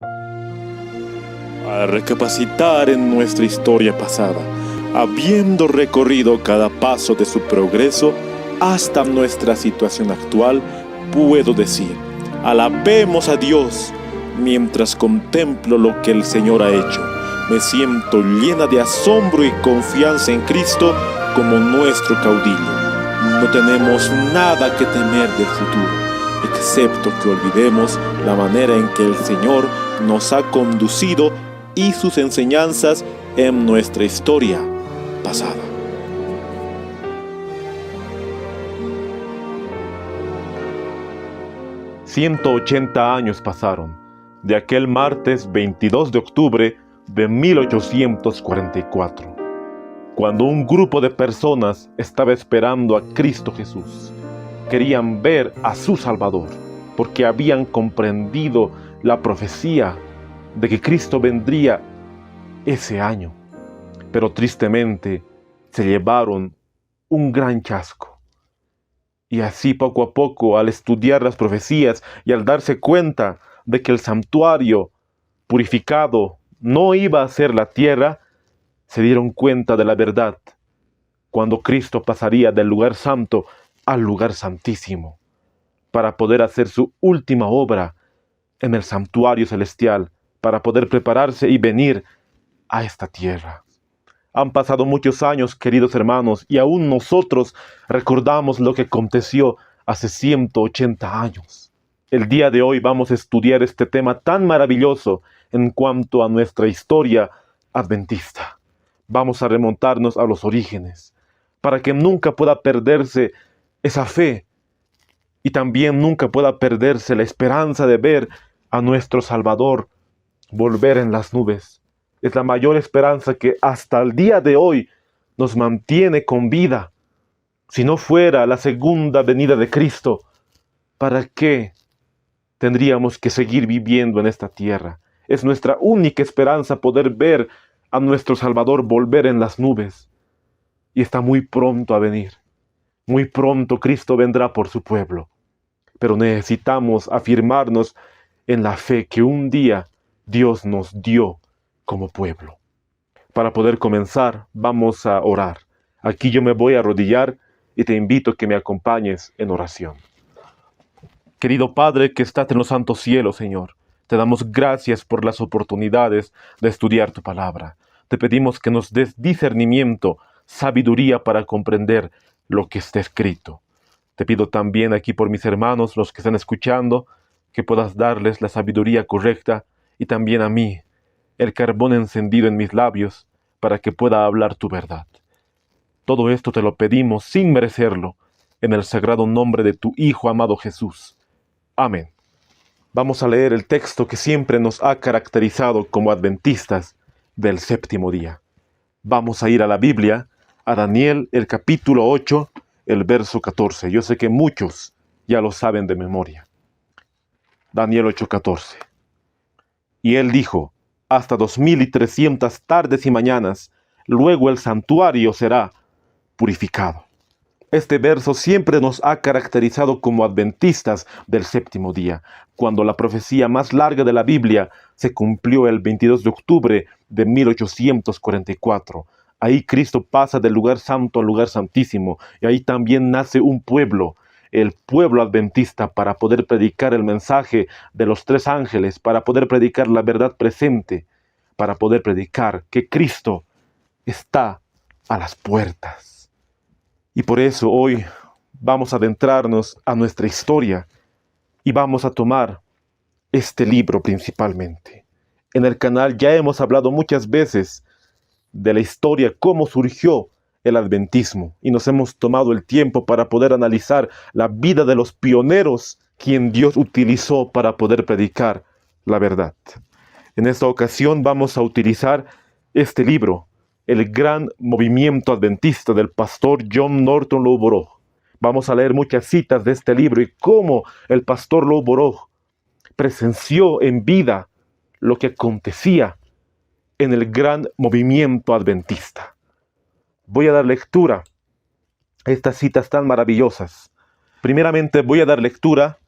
A recapacitar en nuestra historia pasada, habiendo recorrido cada paso de su progreso hasta nuestra situación actual, puedo decir, alabemos a Dios. Mientras contemplo lo que el Señor ha hecho, me siento llena de asombro y confianza en Cristo como nuestro caudillo. No tenemos nada que temer del futuro, excepto que olvidemos la manera en que el Señor nos ha conducido y sus enseñanzas en nuestra historia pasada. «180 años pasaron de aquel martes 22 de octubre de 1844, cuando un grupo de personas estaba esperando a Cristo Jesús. Querían ver a su Salvador, porque habían comprendido la profecía de que Cristo vendría ese año. Pero tristemente se llevaron un gran chasco. Y así poco a poco, al estudiar las profecías y al darse cuenta de que el santuario purificado no iba a ser la tierra, se dieron cuenta de la verdad, cuando Cristo pasaría del lugar santo al lugar santísimo, para poder hacer su última obra en el santuario celestial, para poder prepararse y venir a esta tierra. Han pasado muchos años, queridos hermanos, y aún nosotros recordamos lo que aconteció hace 180 años. El día de hoy vamos a estudiar este tema tan maravilloso en cuanto a nuestra historia adventista. Vamos a remontarnos a los orígenes, para que nunca pueda perderse esa fe y también nunca pueda perderse la esperanza de ver a nuestro Salvador volver en las nubes. Es la mayor esperanza que hasta el día de hoy nos mantiene con vida. Si no fuera la segunda venida de Cristo, ¿para qué tendríamos que seguir viviendo en esta tierra? Es nuestra única esperanza poder ver a nuestro Salvador volver en las nubes. Y está muy pronto a venir. Muy pronto Cristo vendrá por su pueblo. Pero necesitamos afirmarnos en la fe que un día Dios nos dio como pueblo. Para poder comenzar, vamos a orar. Aquí yo me voy a arrodillar y te invito a que me acompañes en oración. Querido Padre que estás en los santos cielos, Señor, te damos gracias por las oportunidades de estudiar tu palabra. Te pedimos que nos des discernimiento, sabiduría para comprender lo que está escrito. Te pido también aquí por mis hermanos, los que están escuchando, que puedas darles la sabiduría correcta y también a mí, el carbón encendido en mis labios, para que pueda hablar tu verdad. Todo esto te lo pedimos sin merecerlo, en el sagrado nombre de tu Hijo amado Jesús. Amén. Vamos a leer el texto que siempre nos ha caracterizado como adventistas del séptimo día. Vamos a ir a la Biblia, a Daniel, el capítulo 8, el verso 14. Yo sé que muchos ya lo saben de memoria. Daniel 8:14. Y él dijo: hasta 2300 tardes y mañanas, luego el santuario será purificado. Este verso siempre nos ha caracterizado como adventistas del séptimo día, cuando la profecía más larga de la Biblia se cumplió el 22 de octubre de 1844. Ahí Cristo pasa del lugar santo al lugar santísimo, y ahí también nace un pueblo, el pueblo adventista, para poder predicar el mensaje de los tres ángeles, para poder predicar la verdad presente, para poder predicar que Cristo está a las puertas. Y por eso hoy vamos a adentrarnos a nuestra historia y vamos a tomar este libro principalmente. En el canal ya hemos hablado muchas veces de la historia, cómo surgió el adventismo, y nos hemos tomado el tiempo para poder analizar la vida de los pioneros quien Dios utilizó para poder predicar la verdad. En esta ocasión vamos a utilizar este libro, El Gran Movimiento Adventista, del pastor John Norton Loughborough. Vamos a leer muchas citas de este libro y cómo el pastor Loughborough presenció en vida lo que acontecía en el gran movimiento adventista. Voy a dar lectura a estas citas tan maravillosas. Primeramente voy a dar lectura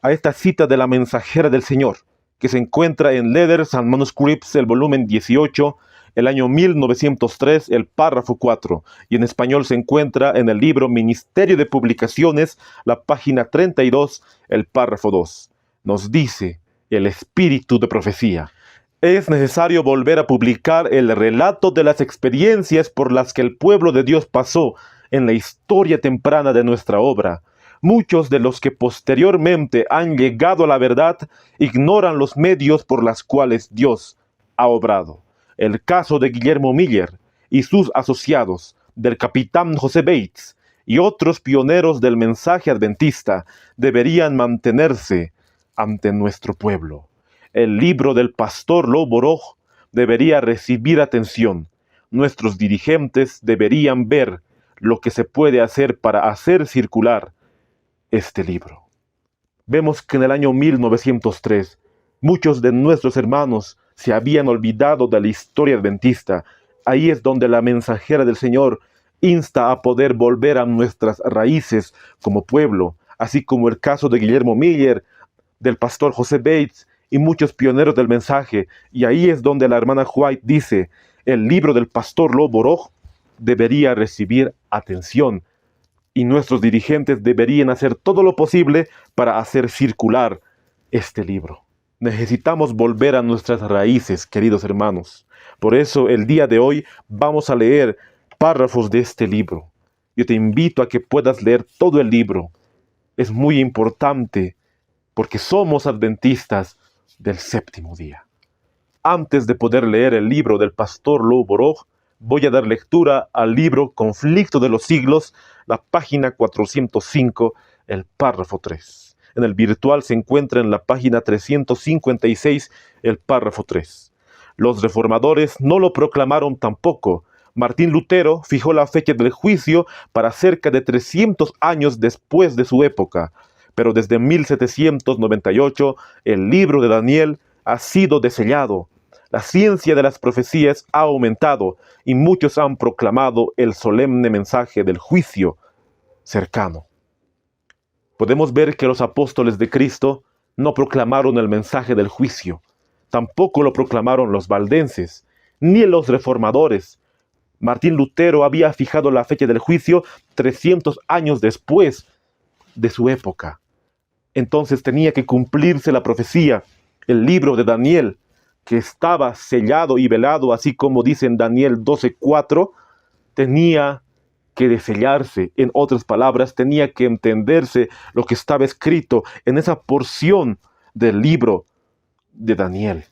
a esta cita de la mensajera del Señor, que se encuentra en Letters and Manuscripts, el volumen 18, el año 1903, el párrafo 4, y en español se encuentra en el libro Ministerio de Publicaciones, la página 32, el párrafo 2. Nos dice el espíritu de profecía: es necesario volver a publicar el relato de las experiencias por las que el pueblo de Dios pasó en la historia temprana de nuestra obra. Muchos de los que posteriormente han llegado a la verdad ignoran los medios por los cuales Dios ha obrado. El caso de Guillermo Miller y sus asociados, del capitán José Bates y otros pioneros del mensaje adventista deberían mantenerse ante nuestro pueblo. El libro del pastor Lou Borough debería recibir atención. Nuestros dirigentes deberían ver lo que se puede hacer para hacer circular este libro. Vemos que en el año 1903 muchos de nuestros hermanos se habían olvidado de la historia adventista. Ahí es donde la mensajera del Señor insta a poder volver a nuestras raíces como pueblo, así como el caso de Guillermo Miller, del pastor José Bates y muchos pioneros del mensaje. Y ahí es donde la hermana White dice: el libro del pastor Lou Borough debería recibir atención y nuestros dirigentes deberían hacer todo lo posible para hacer circular este libro. Necesitamos volver a nuestras raíces, queridos hermanos. Por eso el día de hoy vamos a leer párrafos de este libro. Yo te invito a que puedas leer todo el libro. Es muy importante porque somos adventistas del séptimo día. Antes de poder leer el libro del pastor Lou Borough, voy a dar lectura al libro Conflicto de los Siglos, la página 405, el párrafo 3. En el virtual se encuentra en la página 356, el párrafo 3. Los reformadores no lo proclamaron tampoco. Martín Lutero fijó la fecha del juicio para cerca de 300 años después de su época. Pero desde 1798, el libro de Daniel ha sido desellado. La ciencia de las profecías ha aumentado y muchos han proclamado el solemne mensaje del juicio cercano. Podemos ver que los apóstoles de Cristo no proclamaron el mensaje del juicio. Tampoco lo proclamaron los valdenses, ni los reformadores. Martín Lutero había fijado la fecha del juicio 300 años después de su época. Entonces tenía que cumplirse la profecía, el libro de Daniel, que estaba sellado y velado, así como dice en Daniel 12:4, tenía que desellarse. En otras palabras, tenía que entenderse lo que estaba escrito en esa porción del libro de Daniel.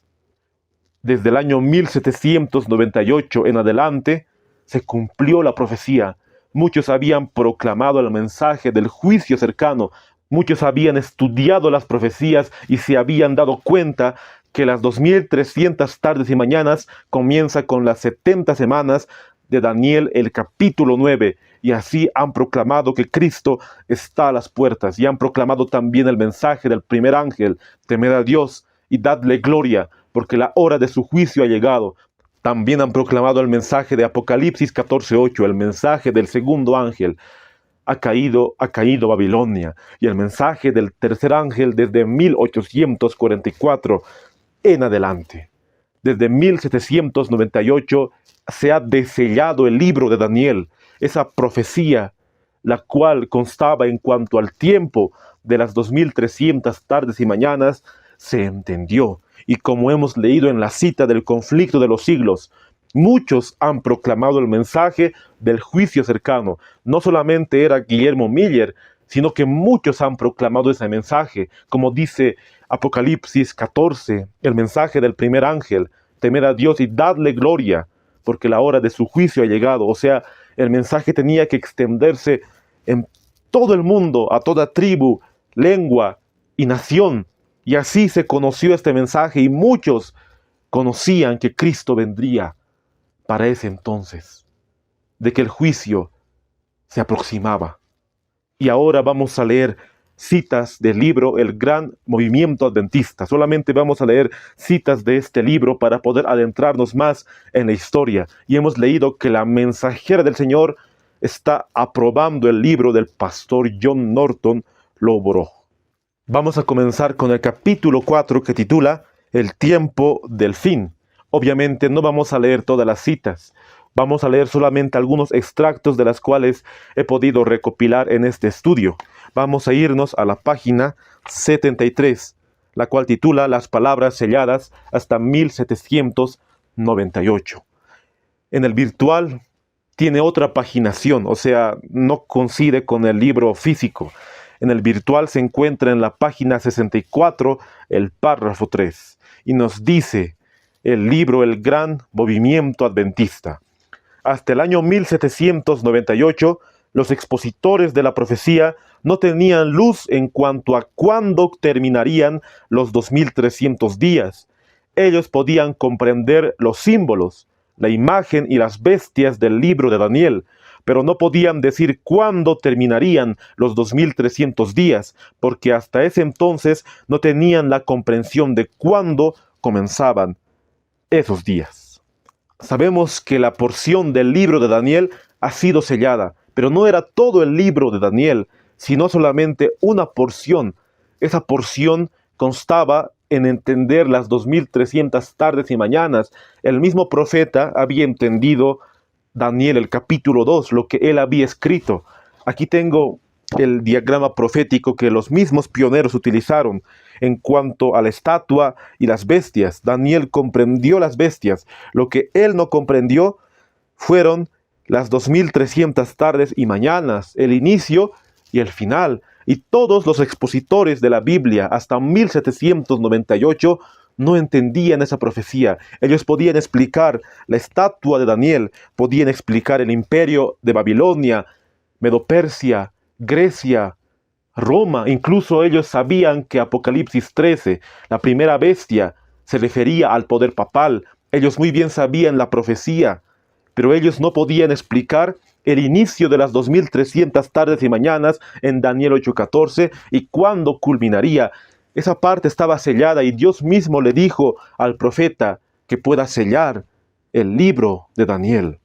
Desde el año 1798 en adelante, se cumplió la profecía. Muchos habían proclamado el mensaje del juicio cercano. Muchos habían estudiado las profecías y se habían dado cuenta que las 2300 tardes y mañanas comienza con las 70 semanas de Daniel, el capítulo 9, y así han proclamado que Cristo está a las puertas, y han proclamado también el mensaje del primer ángel: temed a Dios y dadle gloria, porque la hora de su juicio ha llegado. También han proclamado el mensaje de Apocalipsis 14:8, el mensaje del segundo ángel: ha caído Babilonia, y el mensaje del tercer ángel desde 1844 en adelante. Desde 1798 se ha desellado el libro de Daniel, esa profecía, la cual constaba en cuanto al tiempo de las 2300 tardes y mañanas, se entendió. Y como hemos leído en la cita del conflicto de los siglos, muchos han proclamado el mensaje del juicio cercano. No solamente era Guillermo Miller, sino que muchos han proclamado ese mensaje, como dice Apocalipsis 14, el mensaje del primer ángel: temed a Dios y dadle gloria, porque la hora de su juicio ha llegado. O sea, el mensaje tenía que extenderse en todo el mundo, a toda tribu, lengua y nación. Y así se conoció este mensaje, y muchos conocían que Cristo vendría para ese entonces, de que el juicio se aproximaba. Y ahora vamos a leer citas del libro El Gran Movimiento Adventista. Solamente vamos a leer citas de este libro para poder adentrarnos más en la historia. Y hemos leído que la mensajera del Señor está aprobando el libro del pastor John Norton Lou Borough. Vamos a comenzar con el capítulo 4, que titula el tiempo del fin. Obviamente no vamos a leer todas las citas. Vamos a leer solamente algunos extractos de las cuales he podido recopilar en este estudio. Vamos a irnos a la página 73, la cual titula Las palabras selladas hasta 1798. En el virtual tiene otra paginación, o sea, no coincide con el libro físico. En el virtual se encuentra en la página 64 el párrafo 3 y nos dice el libro El Gran Movimiento Adventista. Hasta el año 1798, los expositores de la profecía no tenían luz en cuanto a cuándo terminarían los 2300 días. Ellos podían comprender los símbolos, la imagen y las bestias del libro de Daniel, pero no podían decir cuándo terminarían los 2300 días, porque hasta ese entonces no tenían la comprensión de cuándo comenzaban esos días. Sabemos que la porción del libro de Daniel ha sido sellada, pero no era todo el libro de Daniel, sino solamente una porción. Esa porción constaba en entender las 2300 tardes y mañanas. El mismo profeta había entendido Daniel, el capítulo 2, lo que él había escrito. Aquí tengo el diagrama profético que los mismos pioneros utilizaron en cuanto a la estatua y las bestias. Daniel comprendió las bestias. Lo que él no comprendió fueron las 2300 tardes y mañanas, el inicio y el final. Y todos los expositores de la Biblia hasta 1798 no entendían esa profecía. Ellos podían explicar la estatua de Daniel, podían explicar el imperio de Babilonia, Medo-Persia, Grecia, Roma. Incluso ellos sabían que Apocalipsis 13, la primera bestia, se refería al poder papal. Ellos muy bien sabían la profecía, pero ellos no podían explicar el inicio de las 2300 tardes y mañanas en Daniel 8:14 y cuándo culminaría. Esa parte estaba sellada y Dios mismo le dijo al profeta que pueda sellar el libro de Daniel.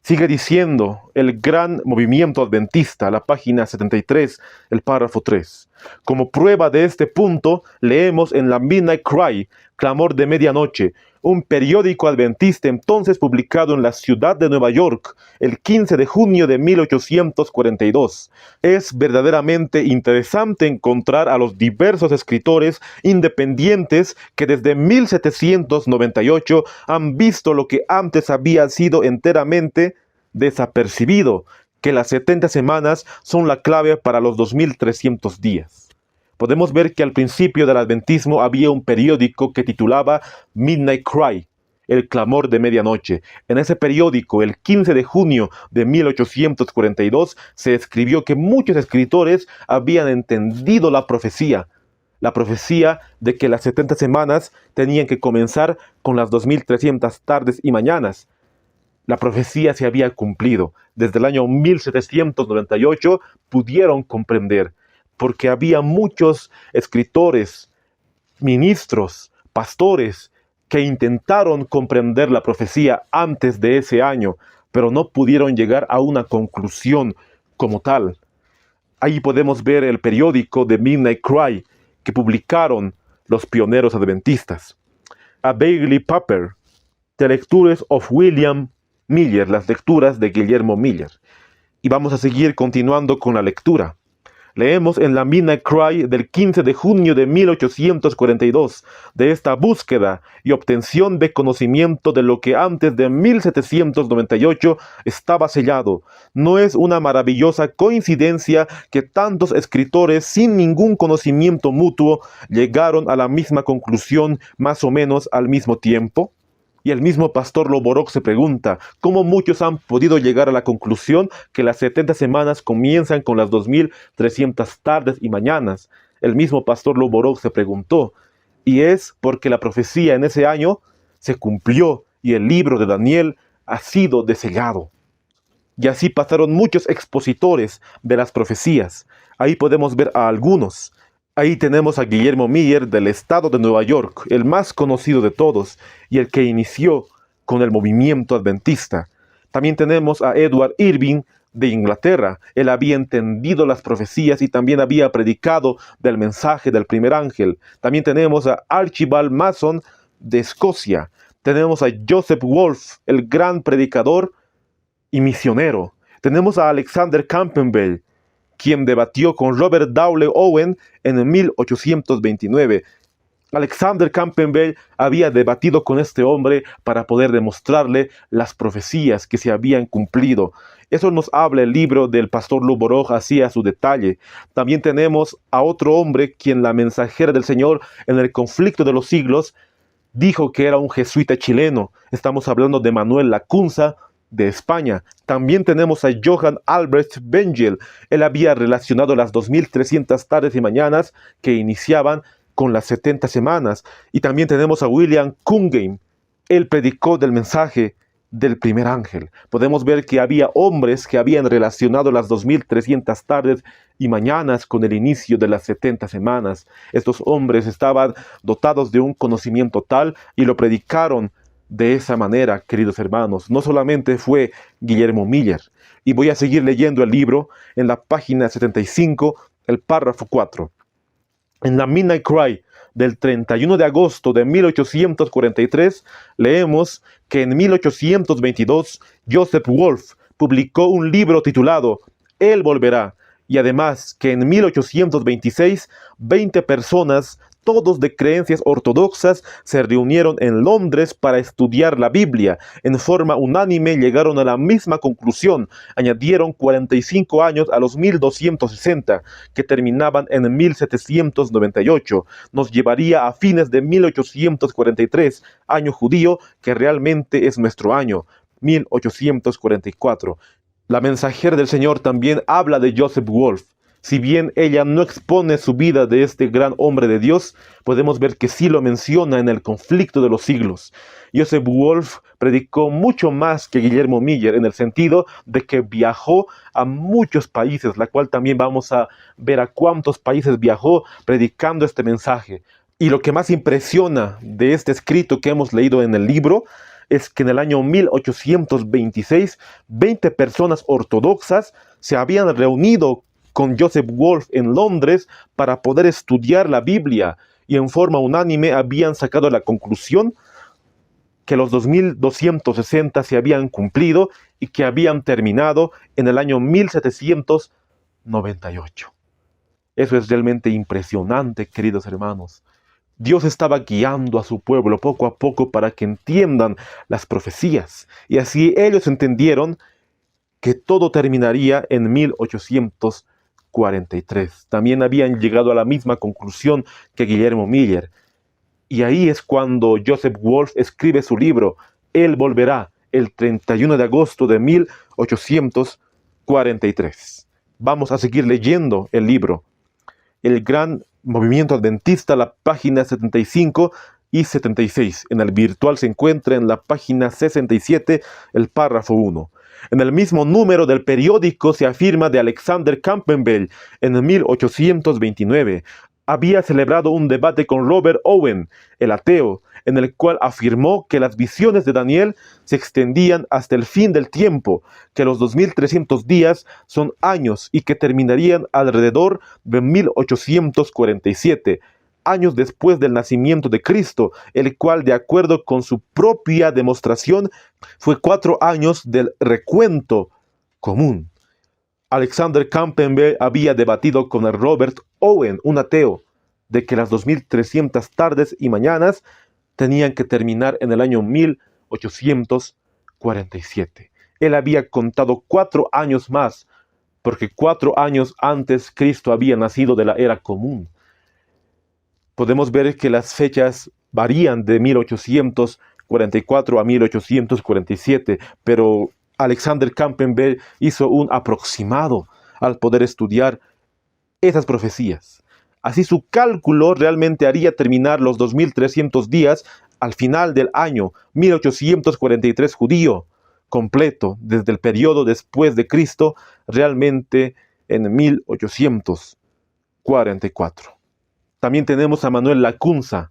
Sigue diciendo el Gran Movimiento Adventista, la página 73, el párrafo 3. Como prueba de este punto, leemos en la Midnight Cry, Clamor de Medianoche, un periódico adventista entonces publicado en la ciudad de Nueva York, el 15 de junio de 1842. Es verdaderamente interesante encontrar a los diversos escritores independientes que desde 1798 han visto lo que antes había sido enteramente desapercibido, que las 70 semanas son la clave para los 2300 días. Podemos ver que al principio del adventismo había un periódico que titulaba Midnight Cry, el clamor de medianoche. En ese periódico, el 15 de junio de 1842, se escribió que muchos escritores habían entendido la profecía de que las 70 semanas tenían que comenzar con las 2300 tardes y mañanas. La profecía se había cumplido. Desde el año 1798 pudieron comprender, porque había muchos escritores, ministros, pastores, que intentaron comprender la profecía antes de ese año, pero no pudieron llegar a una conclusión como tal. Ahí podemos ver el periódico de Midnight Cry que publicaron los pioneros adventistas. A Bailey Paper, The Lectures of William Miller, las lecturas de Guillermo Miller. Y vamos a seguir continuando con la lectura. Leemos en la Midnight Cry del 15 de junio de 1842 de esta búsqueda y obtención de conocimiento de lo que antes de 1798 estaba sellado. No es una maravillosa coincidencia que tantos escritores sin ningún conocimiento mutuo llegaron a la misma conclusión más o menos al mismo tiempo. Y el mismo pastor Loborok se pregunta, ¿cómo muchos han podido llegar a la conclusión que las 70 semanas comienzan con las 2300 tardes y mañanas? El mismo pastor Loborok se preguntó, y es porque la profecía en ese año se cumplió y el libro de Daniel ha sido desellado. Y así pasaron muchos expositores de las profecías. Ahí podemos ver a algunos. Ahí tenemos a Guillermo Miller del estado de Nueva York, el más conocido de todos y el que inició con el movimiento adventista. También tenemos a Edward Irving de Inglaterra. Él había entendido las profecías y también había predicado del mensaje del primer ángel. También tenemos a Archibald Mason de Escocia. Tenemos a Joseph Wolf, el gran predicador y misionero. Tenemos a Alexander Campbell, quien debatió con Robert Dowling Owen en 1829. Alexander Campbell había debatido con este hombre para poder demostrarle las profecías que se habían cumplido. Eso nos habla el libro del pastor Luborog así a su detalle. También tenemos a otro hombre quien la mensajera del Señor en el conflicto de los siglos dijo que era un jesuita chileno. Estamos hablando de Manuel Lacunza de España. También tenemos a Johann Albrecht Bengel. Él había relacionado las 2300 tardes y mañanas que iniciaban con las 70 semanas. Y también tenemos a William Cunningham. Él predicó del mensaje del primer ángel. Podemos ver que había hombres que habían relacionado las 2300 tardes y mañanas con el inicio de las 70 semanas. Estos hombres estaban dotados de un conocimiento tal y lo predicaron de esa manera, queridos hermanos. No solamente fue Guillermo Miller. Y voy a seguir leyendo el libro en la página 75, el párrafo 4. En la Midnight Cry del 31 de agosto de 1843, leemos que en 1822 Joseph Wolf publicó un libro titulado Él volverá, y además que en 1826 20 personas, todos de creencias ortodoxas, se reunieron en Londres para estudiar la Biblia. En forma unánime llegaron a la misma conclusión. Añadieron 45 años a los 1260, que terminaban en 1798. Nos llevaría a fines de 1843, año judío, que realmente es nuestro año, 1844. La mensajera del Señor también habla de Joseph Wolf. Si bien ella no expone su vida de este gran hombre de Dios, podemos ver que sí lo menciona en el conflicto de los siglos. Joseph Wolf predicó mucho más que Guillermo Miller en el sentido de que viajó a muchos países, la cual también vamos a ver a cuántos países viajó predicando este mensaje. Y lo que más impresiona de este escrito que hemos leído en el libro es que en el año 1826, 20 personas ortodoxas se habían reunido con Joseph Wolf en Londres para poder estudiar la Biblia y en forma unánime habían sacado la conclusión que los 2260 se habían cumplido y que habían terminado en el año 1798. Eso es realmente impresionante, queridos hermanos. Dios estaba guiando a su pueblo poco a poco para que entiendan las profecías y así ellos entendieron que todo terminaría en 1843. También habían llegado a la misma conclusión que Guillermo Miller. Y ahí es cuando Joseph Wolf escribe su libro, Él volverá, el 31 de agosto de 1843. Vamos a seguir leyendo el libro. El Gran Movimiento Adventista, la página 75 y 76. En el virtual se encuentra en la página 67, el párrafo 1. En el mismo número del periódico se afirma de Alexander Campbell en 1829. Había celebrado un debate con Robert Owen, el ateo, en el cual afirmó que las visiones de Daniel se extendían hasta el fin del tiempo, que los 2300 días son años y que terminarían alrededor de 1847. Años después del nacimiento de Cristo, el cual, de acuerdo con su propia demostración, fue 4 años del recuento común. Alexander Campbell había debatido con el Robert Owen, un ateo, de que las 2300 tardes y mañanas tenían que terminar en el año 1847. Él había contado 4 años más, porque 4 años antes Cristo había nacido de la era común. Podemos ver que las fechas varían de 1844 a 1847, pero Alexander Campbell hizo un aproximado al poder estudiar esas profecías. Así su cálculo realmente haría terminar los 2300 días al final del año 1843 judío, completo desde el periodo después de Cristo, realmente en 1844. También tenemos a Manuel Lacunza,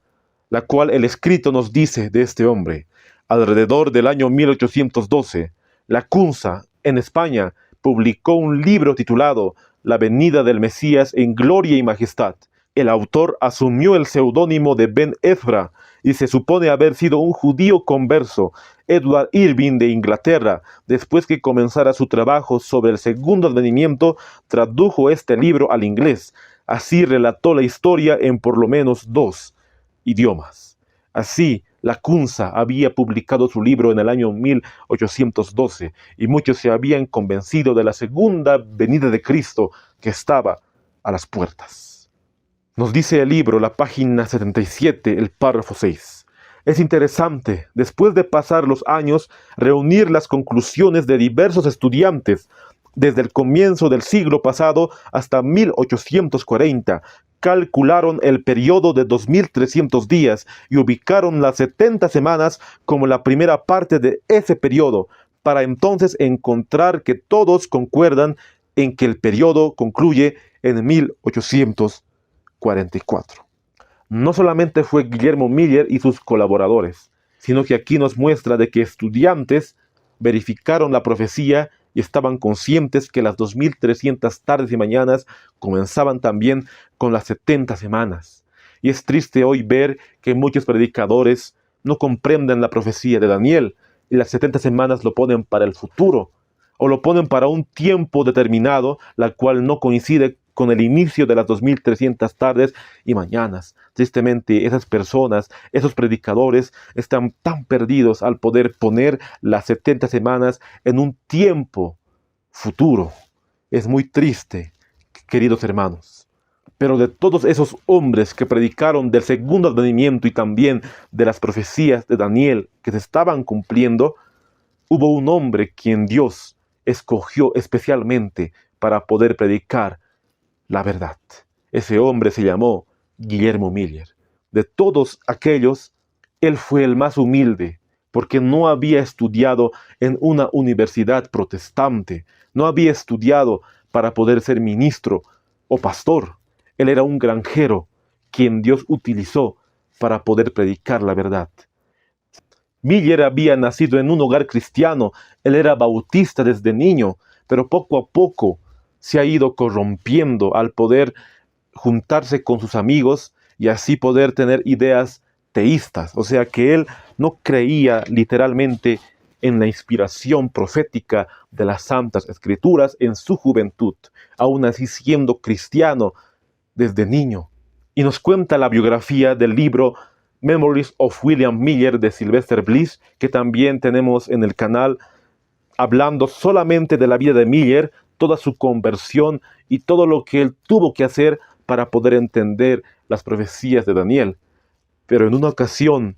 la cual el escrito nos dice de este hombre. Alrededor del año 1812, Lacunza, en España, publicó un libro titulado La venida del Mesías en gloria y majestad. El autor asumió el seudónimo de Ben Ezra y se supone haber sido un judío converso, Edward Irving de Inglaterra. Después que comenzara su trabajo sobre el segundo advenimiento, tradujo este libro al inglés. Así relató la historia en por lo menos 2 idiomas. Así, Lacunza había publicado su libro en el año 1812 y muchos se habían convencido de la segunda venida de Cristo que estaba a las puertas. Nos dice el libro, la página 77, el párrafo 6. Es interesante, después de pasar los años, reunir las conclusiones de diversos estudiantes desde el comienzo del siglo pasado hasta 1840. Calcularon el periodo de 2300 días y ubicaron las 70 semanas como la primera parte de ese periodo, para entonces encontrar que todos concuerdan en que el periodo concluye en 1844. No solamente fue Guillermo Miller y sus colaboradores, sino que aquí nos muestra de que estudiantes verificaron la profecía y estaban conscientes que las 2300 tardes y mañanas comenzaban también con las 70 semanas. Y es triste hoy ver que muchos predicadores no comprenden la profecía de Daniel y las 70 semanas lo ponen para el futuro o lo ponen para un tiempo determinado, la cual no coincide con el inicio de las 2300 tardes y mañanas. Tristemente, esas personas, esos predicadores, están tan perdidos al poder poner las 70 semanas en un tiempo futuro. Es muy triste, queridos hermanos. Pero de todos esos hombres que predicaron del segundo advenimiento y también de las profecías de Daniel que se estaban cumpliendo, hubo un hombre quien Dios escogió especialmente para poder predicar la verdad. Ese hombre se llamó Guillermo Miller. De todos aquellos, él fue el más humilde, porque no había estudiado en una universidad protestante, no había estudiado para poder ser ministro o pastor. Él era un granjero, quien Dios utilizó para poder predicar la verdad. Miller había nacido en un hogar cristiano, él era bautista desde niño, pero poco a poco se ha ido corrompiendo al poder juntarse con sus amigos y así poder tener ideas teístas. O sea que él no creía literalmente en la inspiración profética de las Santas Escrituras en su juventud, aún así siendo cristiano desde niño. Y nos cuenta la biografía del libro Memories of William Miller de Sylvester Bliss, que también tenemos en el canal, hablando solamente de la vida de Miller, toda su conversión y todo lo que él tuvo que hacer para poder entender las profecías de Daniel. Pero en una ocasión,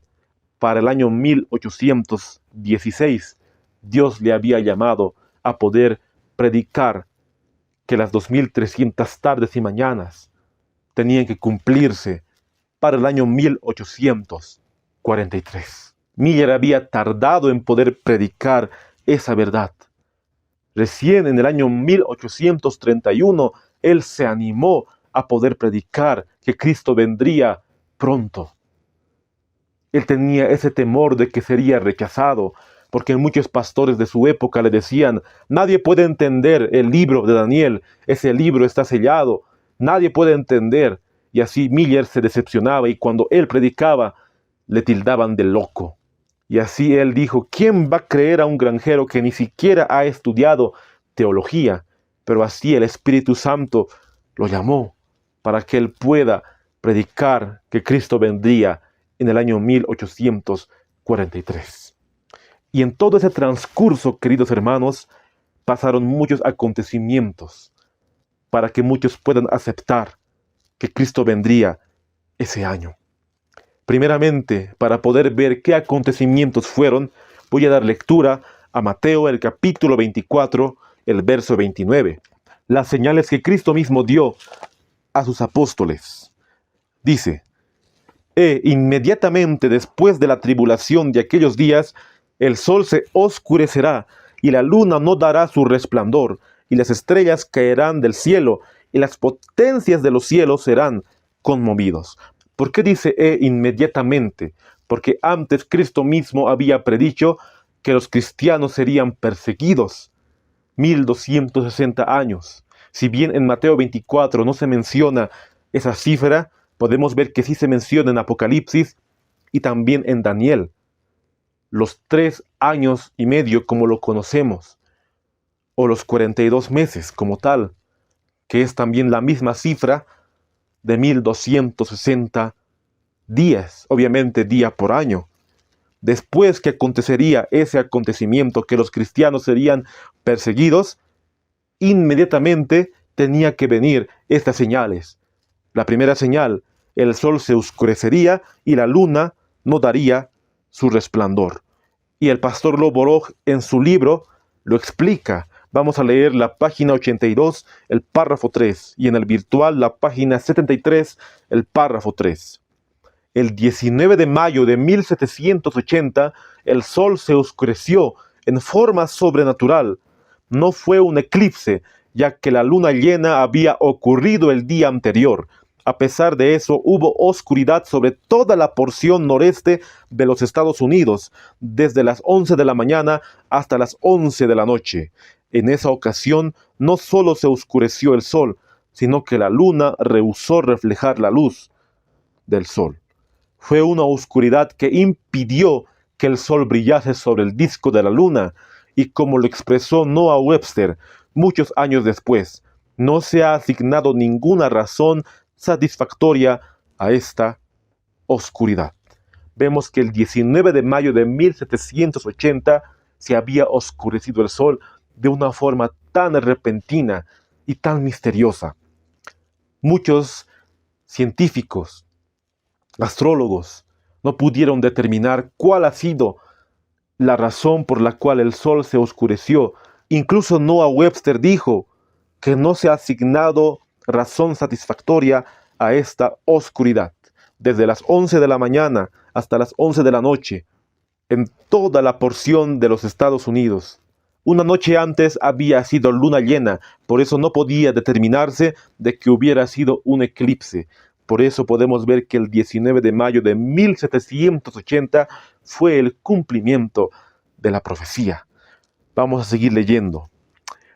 para el año 1816, Dios le había llamado a poder predicar que las 2300 tardes y mañanas tenían que cumplirse para el año 1843. Miller había tardado en poder predicar esa verdad. Recién en el año 1831, él se animó a poder predicar que Cristo vendría pronto. Él tenía ese temor de que sería rechazado, porque muchos pastores de su época le decían: nadie puede entender el libro de Daniel, ese libro está sellado, nadie puede entender. Y así Miller se decepcionaba y cuando él predicaba, le tildaban de loco. Y así él dijo: ¿quién va a creer a un granjero que ni siquiera ha estudiado teología? Pero así el Espíritu Santo lo llamó para que él pueda predicar que Cristo vendría en el año 1843. Y en todo ese transcurso, queridos hermanos, pasaron muchos acontecimientos para que muchos puedan aceptar que Cristo vendría ese año. Primeramente, para poder ver qué acontecimientos fueron, voy a dar lectura a Mateo, el capítulo 24, el verso 29. Las señales que Cristo mismo dio a sus apóstoles. Dice: inmediatamente después de la tribulación de aquellos días, el sol se oscurecerá, y la luna no dará su resplandor, y las estrellas caerán del cielo, y las potencias de los cielos serán conmovidos. ¿Por qué dice inmediatamente? Porque antes Cristo mismo había predicho que los cristianos serían perseguidos. 1260 años. Si bien en Mateo 24 no se menciona esa cifra, podemos ver que sí se menciona en Apocalipsis y también en Daniel. Los 3 años y medio como lo conocemos, o los 42 meses como tal, que es también la misma cifra de 1260 días, obviamente día por año. Después que acontecería ese acontecimiento, que los cristianos serían perseguidos, inmediatamente tenía que venir estas señales. La primera señal, el sol se oscurecería y la luna no daría su resplandor. Y el pastor Loborog en su libro lo explica. Vamos a leer la página 82, el párrafo 3, y en el virtual la página 73, el párrafo 3. El 19 de mayo de 1780, el sol se oscureció en forma sobrenatural. No fue un eclipse, ya que la luna llena había ocurrido el día anterior. A pesar de eso, hubo oscuridad sobre toda la porción noreste de los Estados Unidos, desde las 11 de la mañana hasta las 11 de la noche. En esa ocasión, no solo se oscureció el sol, sino que la luna rehusó reflejar la luz del sol. Fue una oscuridad que impidió que el sol brillase sobre el disco de la luna, y como lo expresó Noah Webster muchos años después, no se ha asignado ninguna razón satisfactoria a esta oscuridad. Vemos que el 19 de mayo de 1780 se había oscurecido el sol de una forma tan repentina y tan misteriosa. Muchos científicos, astrólogos, no pudieron determinar cuál ha sido la razón por la cual el sol se oscureció. Incluso Noah Webster dijo que no se ha asignado razón satisfactoria a esta oscuridad. Desde las 11 de la mañana hasta las 11 de la noche, en toda la porción de los Estados Unidos. Una noche antes había sido luna llena, por eso no podía determinarse de que hubiera sido un eclipse. Por eso podemos ver que el 19 de mayo de 1780 fue el cumplimiento de la profecía. Vamos a seguir leyendo.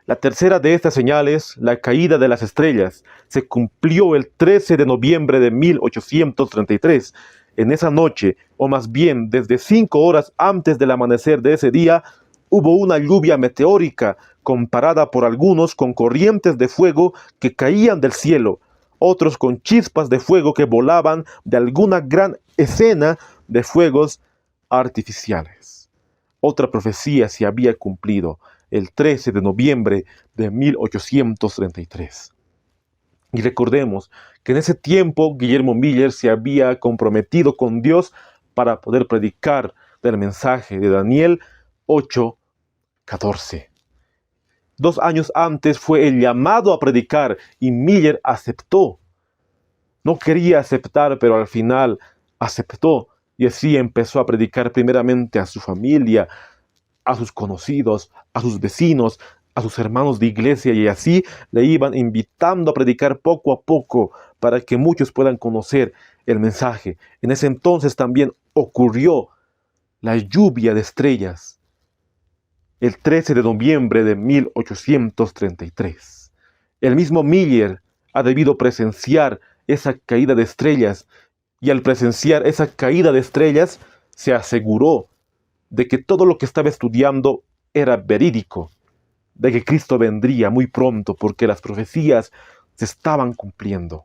La tercera de estas señales, la caída de las estrellas, se cumplió el 13 de noviembre de 1833. En esa noche, o más bien desde 5 horas antes del amanecer de ese día, hubo una lluvia meteórica, comparada por algunos con corrientes de fuego que caían del cielo, otros con chispas de fuego que volaban de alguna gran escena de fuegos artificiales. Otra profecía se había cumplido el 13 de noviembre de 1833. Y recordemos que en ese tiempo Guillermo Miller se había comprometido con Dios para poder predicar del mensaje de Daniel 8:14. 2 años antes fue el llamado a predicar y Miller aceptó. No quería aceptar, pero al final aceptó y así empezó a predicar primeramente a su familia, a sus conocidos, a sus vecinos, a sus hermanos de iglesia, y así le iban invitando a predicar poco a poco para que muchos puedan conocer el mensaje. En ese entonces también ocurrió la lluvia de estrellas el 13 de noviembre de 1833. El mismo Miller ha debido presenciar esa caída de estrellas, y al presenciar esa caída de estrellas se aseguró de que todo lo que estaba estudiando era verídico, de que Cristo vendría muy pronto porque las profecías se estaban cumpliendo.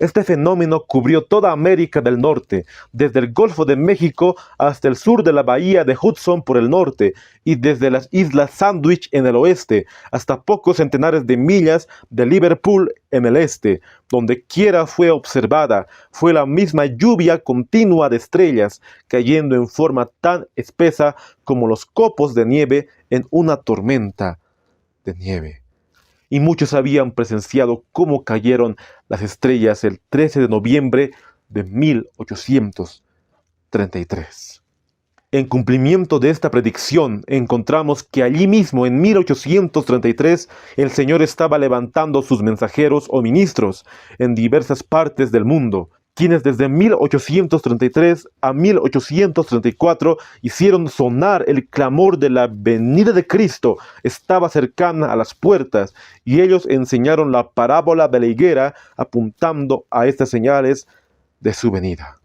Este fenómeno cubrió toda América del Norte, desde el Golfo de México hasta el sur de la bahía de Hudson por el norte, y desde las Islas Sandwich en el oeste, hasta pocos centenares de millas de Liverpool en el este. Donde quiera fue observada, fue la misma lluvia continua de estrellas, cayendo en forma tan espesa como los copos de nieve en una tormenta de nieve. Y muchos habían presenciado cómo cayeron las estrellas el 13 de noviembre de 1833. En cumplimiento de esta predicción, encontramos que allí mismo, en 1833, el Señor estaba levantando sus mensajeros o ministros en diversas partes del mundo, quienes desde 1833 a 1834 hicieron sonar el clamor de la venida de Cristo estaba cercana a las puertas, y ellos enseñaron la parábola de la higuera apuntando a estas señales de su venida.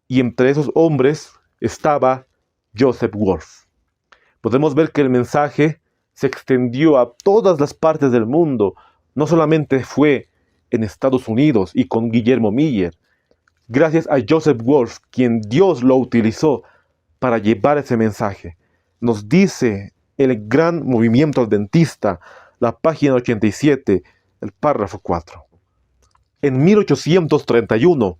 Y entre esos hombres estaba Joseph Wolf. Podemos ver que el mensaje se extendió a todas las partes del mundo. No solamente fue en Estados Unidos y con Guillermo Miller. Gracias a Joseph Wolf, quien Dios lo utilizó para llevar ese mensaje. Nos dice el Gran Movimiento Adventista, la página 87, el párrafo 4. En 1831,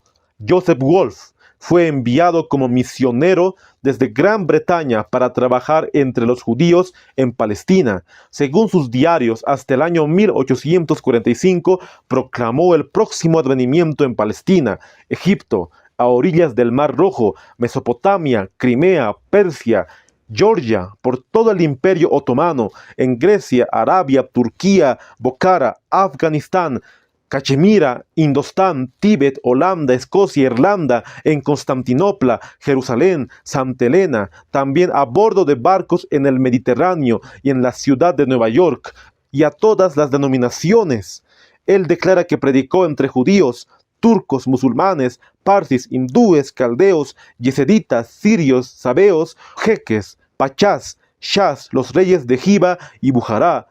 Joseph Wolf fue enviado como misionero desde Gran Bretaña para trabajar entre los judíos en Palestina. Según sus diarios, hasta el año 1845 proclamó el próximo advenimiento en Palestina, Egipto, a orillas del Mar Rojo, Mesopotamia, Crimea, Persia, Georgia, por todo el Imperio Otomano, en Grecia, Arabia, Turquía, Bokhara, Afganistán, Cachemira, Indostán, Tíbet, Holanda, Escocia, Irlanda, en Constantinopla, Jerusalén, Santa Elena, también a bordo de barcos en el Mediterráneo y en la ciudad de Nueva York, y a todas las denominaciones. Él declara que predicó entre judíos, turcos, musulmanes, parsis, hindúes, caldeos, yezeditas, sirios, sabeos, jeques, pachás, shahs, los reyes de Jiva y Bujará,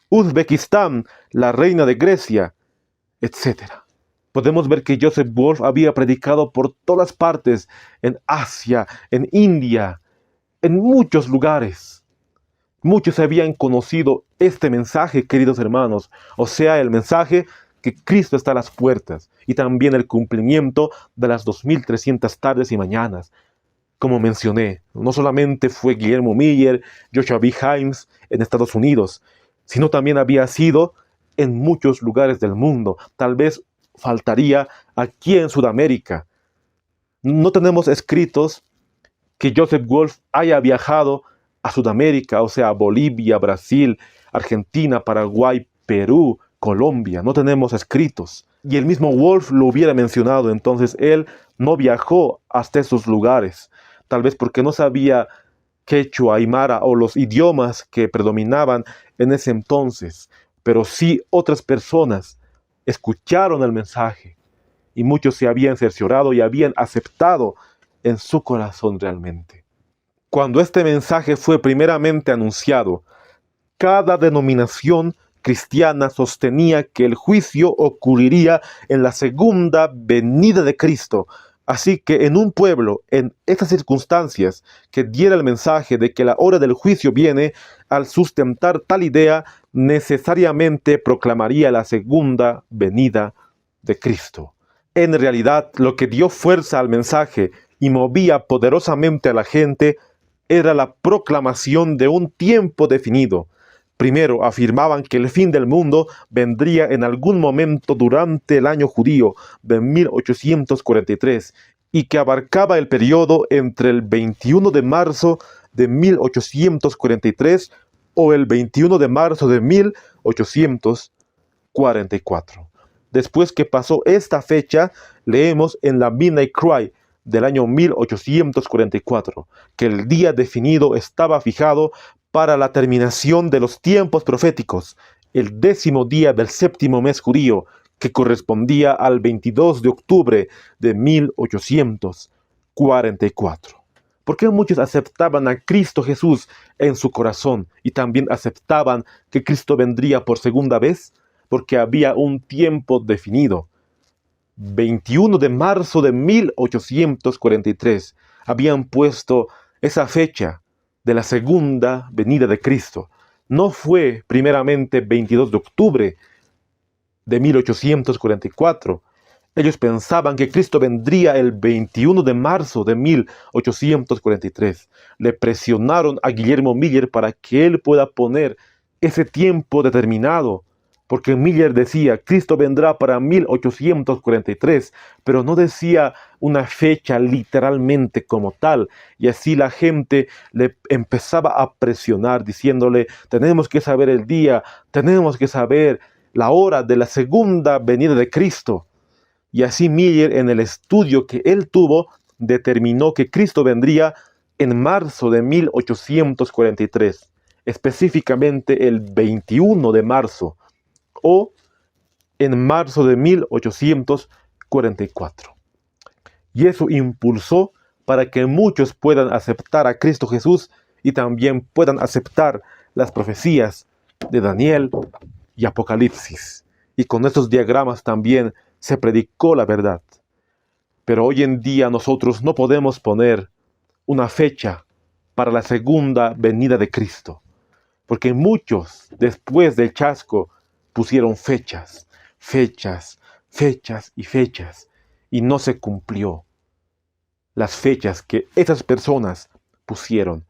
Uzbekistán, la reina de Grecia, etc. Podemos ver que Joseph Wolf había predicado por todas partes, en Asia, en India, en muchos lugares. Muchos habían conocido este mensaje, queridos hermanos, o sea, el mensaje que Cristo está a las puertas, y también el cumplimiento de las 2300 tardes y mañanas. Como mencioné, no solamente fue Guillermo Miller, Joshua B. Himes en Estados Unidos, sino también había sido en muchos lugares del mundo. Tal vez faltaría aquí en Sudamérica. No tenemos escritos que Joseph Wolf haya viajado a Sudamérica, o sea, a Bolivia, Brasil, Argentina, Paraguay, Perú, Colombia. No tenemos escritos. Y el mismo Wolf lo hubiera mencionado, entonces él no viajó hasta esos lugares. Tal vez porque no sabía quechua, aymara o los idiomas que predominaban en ese entonces. Pero sí otras personas escucharon el mensaje y muchos se habían cerciorado y habían aceptado en su corazón realmente. Cuando este mensaje fue primeramente anunciado, cada denominación cristiana sostenía que el juicio ocurriría en la segunda venida de Cristo. Así que en un pueblo, en estas circunstancias, que diera el mensaje de que la hora del juicio viene, al sustentar tal idea, necesariamente proclamaría la segunda venida de Cristo. En realidad, lo que dio fuerza al mensaje y movía poderosamente a la gente era la proclamación de un tiempo definido. Primero, afirmaban que el fin del mundo vendría en algún momento durante el año judío de 1843 y que abarcaba el periodo entre el 21 de marzo de 1843 o el 21 de marzo de 1844. Después que pasó esta fecha, leemos en la Midnight Cry del año 1844 que el día definido estaba fijado para la terminación de los tiempos proféticos, el 10º día del 7º mes judío, que correspondía al 22 de octubre de 1844. ¿Por qué muchos aceptaban a Cristo Jesús en su corazón y también aceptaban que Cristo vendría por segunda vez? Porque había un tiempo definido. 21 de marzo de 1843 habían puesto esa fecha de la segunda venida de Cristo. No fue primeramente 22 de octubre de 1844. Ellos pensaban que Cristo vendría el 21 de marzo de 1843. Le presionaron a Guillermo Miller para que él pueda poner ese tiempo determinado, porque Miller decía, Cristo vendrá para 1843, pero no decía una fecha literalmente como tal, y así la gente le empezaba a presionar, diciéndole, tenemos que saber el día, tenemos que saber la hora de la segunda venida de Cristo. Y así Miller, en el estudio que él tuvo, determinó que Cristo vendría en marzo de 1843, específicamente el 21 de marzo, o en marzo de 1844. Y eso impulsó para que muchos puedan aceptar a Cristo Jesús y también puedan aceptar las profecías de Daniel y Apocalipsis. Y con estos diagramas también se predicó la verdad. Pero hoy en día nosotros no podemos poner una fecha para la segunda venida de Cristo, porque muchos después del chasco pusieron fechas, y no se cumplió las fechas que esas personas pusieron.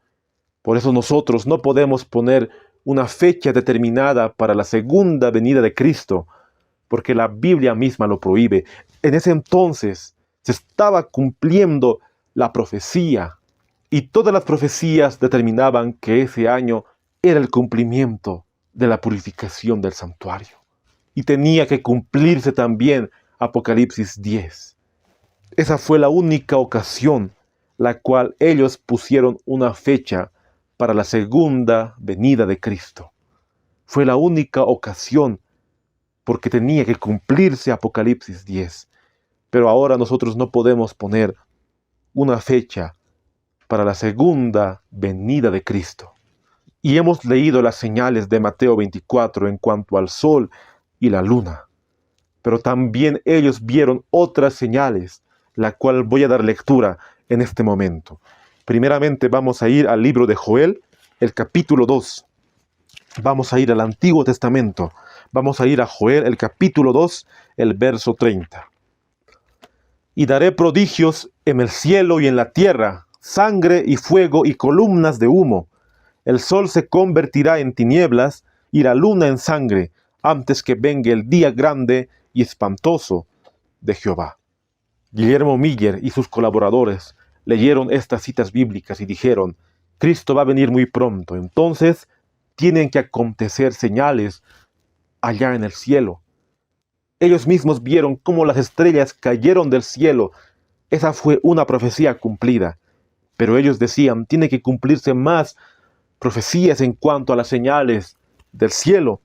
Por eso nosotros no podemos poner una fecha determinada para la segunda venida de Cristo, porque la Biblia misma lo prohíbe. En ese entonces se estaba cumpliendo la profecía, y todas las profecías determinaban que ese año era el cumplimiento de la purificación del santuario. Y tenía que cumplirse también Apocalipsis 10. Esa fue la única ocasión la cual ellos pusieron una fecha para la segunda venida de Cristo. Fue la única ocasión porque tenía que cumplirse Apocalipsis 10. Pero ahora nosotros no podemos poner una fecha para la segunda venida de Cristo. Y hemos leído las señales de Mateo 24 en cuanto al sol y la luna. Pero también ellos vieron otras señales, la cual voy a dar lectura en este momento. Primeramente vamos a ir al libro de Joel, el capítulo 2. Vamos a ir al Antiguo Testamento. Vamos a ir a Joel, el capítulo 2, el verso 30. Y daré prodigios en el cielo y en la tierra, sangre y fuego y columnas de humo. El sol se convertirá en tinieblas y la luna en sangre, antes que venga el día grande y espantoso de Jehová. Guillermo Miller y sus colaboradores leyeron estas citas bíblicas y dijeron: Cristo va a venir muy pronto, entonces tienen que acontecer señales allá en el cielo. Ellos mismos vieron cómo las estrellas cayeron del cielo. Esa fue una profecía cumplida. Pero ellos decían, tiene que cumplirse más profecías en cuanto a las señales del cielo.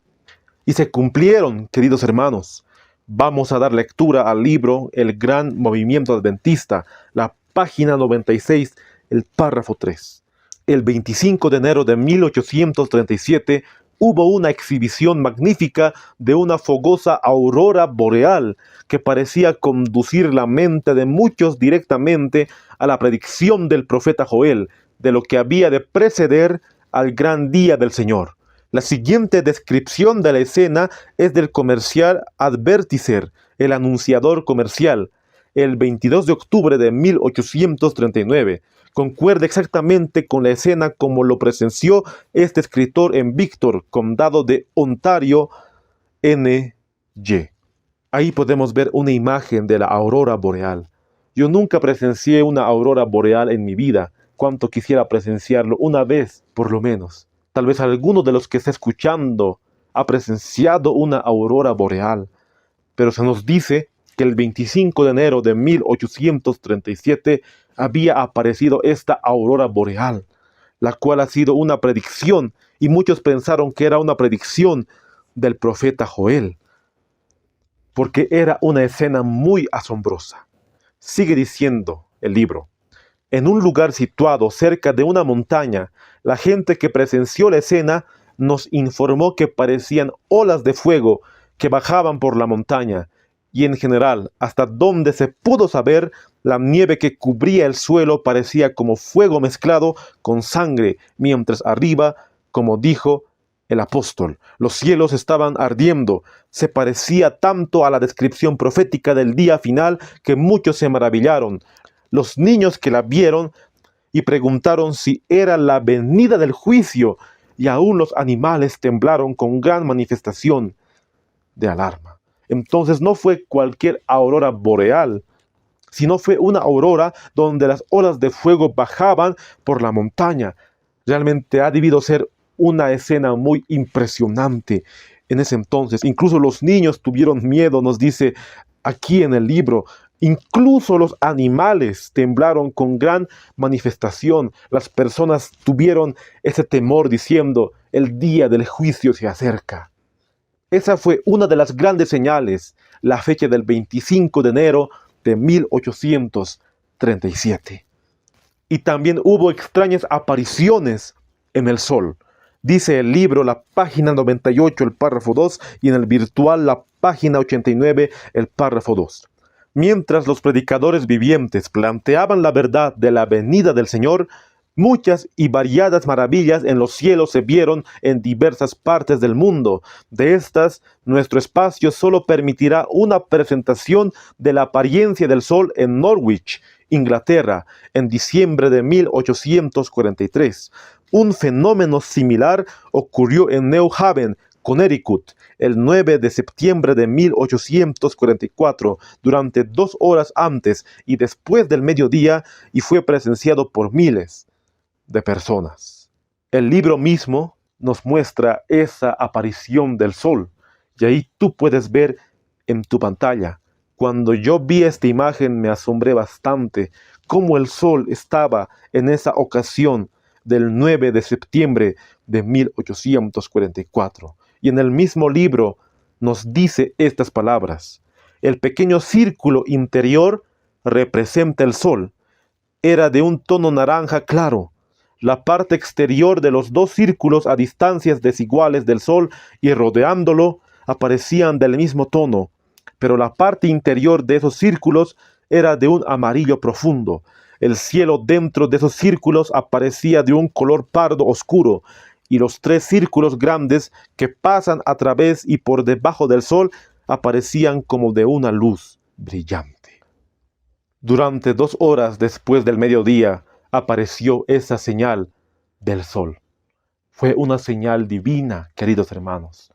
Y se cumplieron, queridos hermanos. Vamos a dar lectura al libro El Gran Movimiento Adventista, la página 96, el párrafo 3. El 25 de enero de 1837 hubo una exhibición magnífica de una fogosa aurora boreal que parecía conducir la mente de muchos directamente a la predicción del profeta Joel de lo que había de preceder al gran día del Señor. La siguiente descripción de la escena es del comercial Advertiser, el anunciador comercial, el 22 de octubre de 1839. Concuerda exactamente con la escena como lo presenció este escritor en Victor, condado de Ontario, N.Y. Ahí podemos ver una imagen de la aurora boreal. Yo nunca presencié una aurora boreal en mi vida, cuanto quisiera presenciarlo una vez, por lo menos. Tal vez alguno de los que está escuchando ha presenciado una aurora boreal, pero se nos dice que el 25 de enero de 1837 había aparecido esta aurora boreal, la cual ha sido una predicción, y muchos pensaron que era una predicción del profeta Joel, porque era una escena muy asombrosa. Sigue diciendo el libro: en un lugar situado cerca de una montaña, la gente que presenció la escena nos informó que parecían olas de fuego que bajaban por la montaña, y en general, hasta donde se pudo saber, la nieve que cubría el suelo parecía como fuego mezclado con sangre, mientras arriba, como dijo el apóstol, los cielos estaban ardiendo. Se parecía tanto a la descripción profética del día final que muchos se maravillaron. Los niños que la vieron y preguntaron si era la venida del juicio, y aún los animales temblaron con gran manifestación de alarma. Entonces no fue cualquier aurora boreal, sino fue una aurora donde las olas de fuego bajaban por la montaña. Realmente ha debido ser una escena muy impresionante en ese entonces. Incluso los niños tuvieron miedo, nos dice aquí en el libro. Incluso los animales temblaron con gran manifestación. Las personas tuvieron ese temor diciendo, el día del juicio se acerca. Esa fue una de las grandes señales, la fecha del 25 de enero de 1837. Y también hubo extrañas apariciones en el sol. Dice el libro, la página 98, el párrafo 2, y en el virtual, la página 89, el párrafo 2. Mientras los predicadores vivientes planteaban la verdad de la venida del Señor, muchas y variadas maravillas en los cielos se vieron en diversas partes del mundo. De estas, nuestro espacio solo permitirá una presentación de la apariencia del sol en Norwich, Inglaterra, en diciembre de 1843. Un fenómeno similar ocurrió en New Haven, Connecticut, el 9 de septiembre de 1844, durante 2 horas antes y después del mediodía, y fue presenciado por miles de personas. El libro mismo nos muestra esa aparición del sol, y ahí tú puedes ver en tu pantalla. Cuando yo vi esta imagen me asombré bastante cómo el sol estaba en esa ocasión del 9 de septiembre de 1844. Y en el mismo libro nos dice estas palabras. El pequeño círculo interior representa el sol. Era de un tono naranja claro. La parte exterior de los 2 círculos a distancias desiguales del sol y rodeándolo aparecían del mismo tono, pero la parte interior de esos círculos era de un amarillo profundo. El cielo dentro de esos círculos aparecía de un color pardo oscuro, y los 3 círculos grandes que pasan a través y por debajo del sol aparecían como de una luz brillante. Durante 2 horas después del mediodía apareció esa señal del sol. Fue una señal divina, queridos hermanos.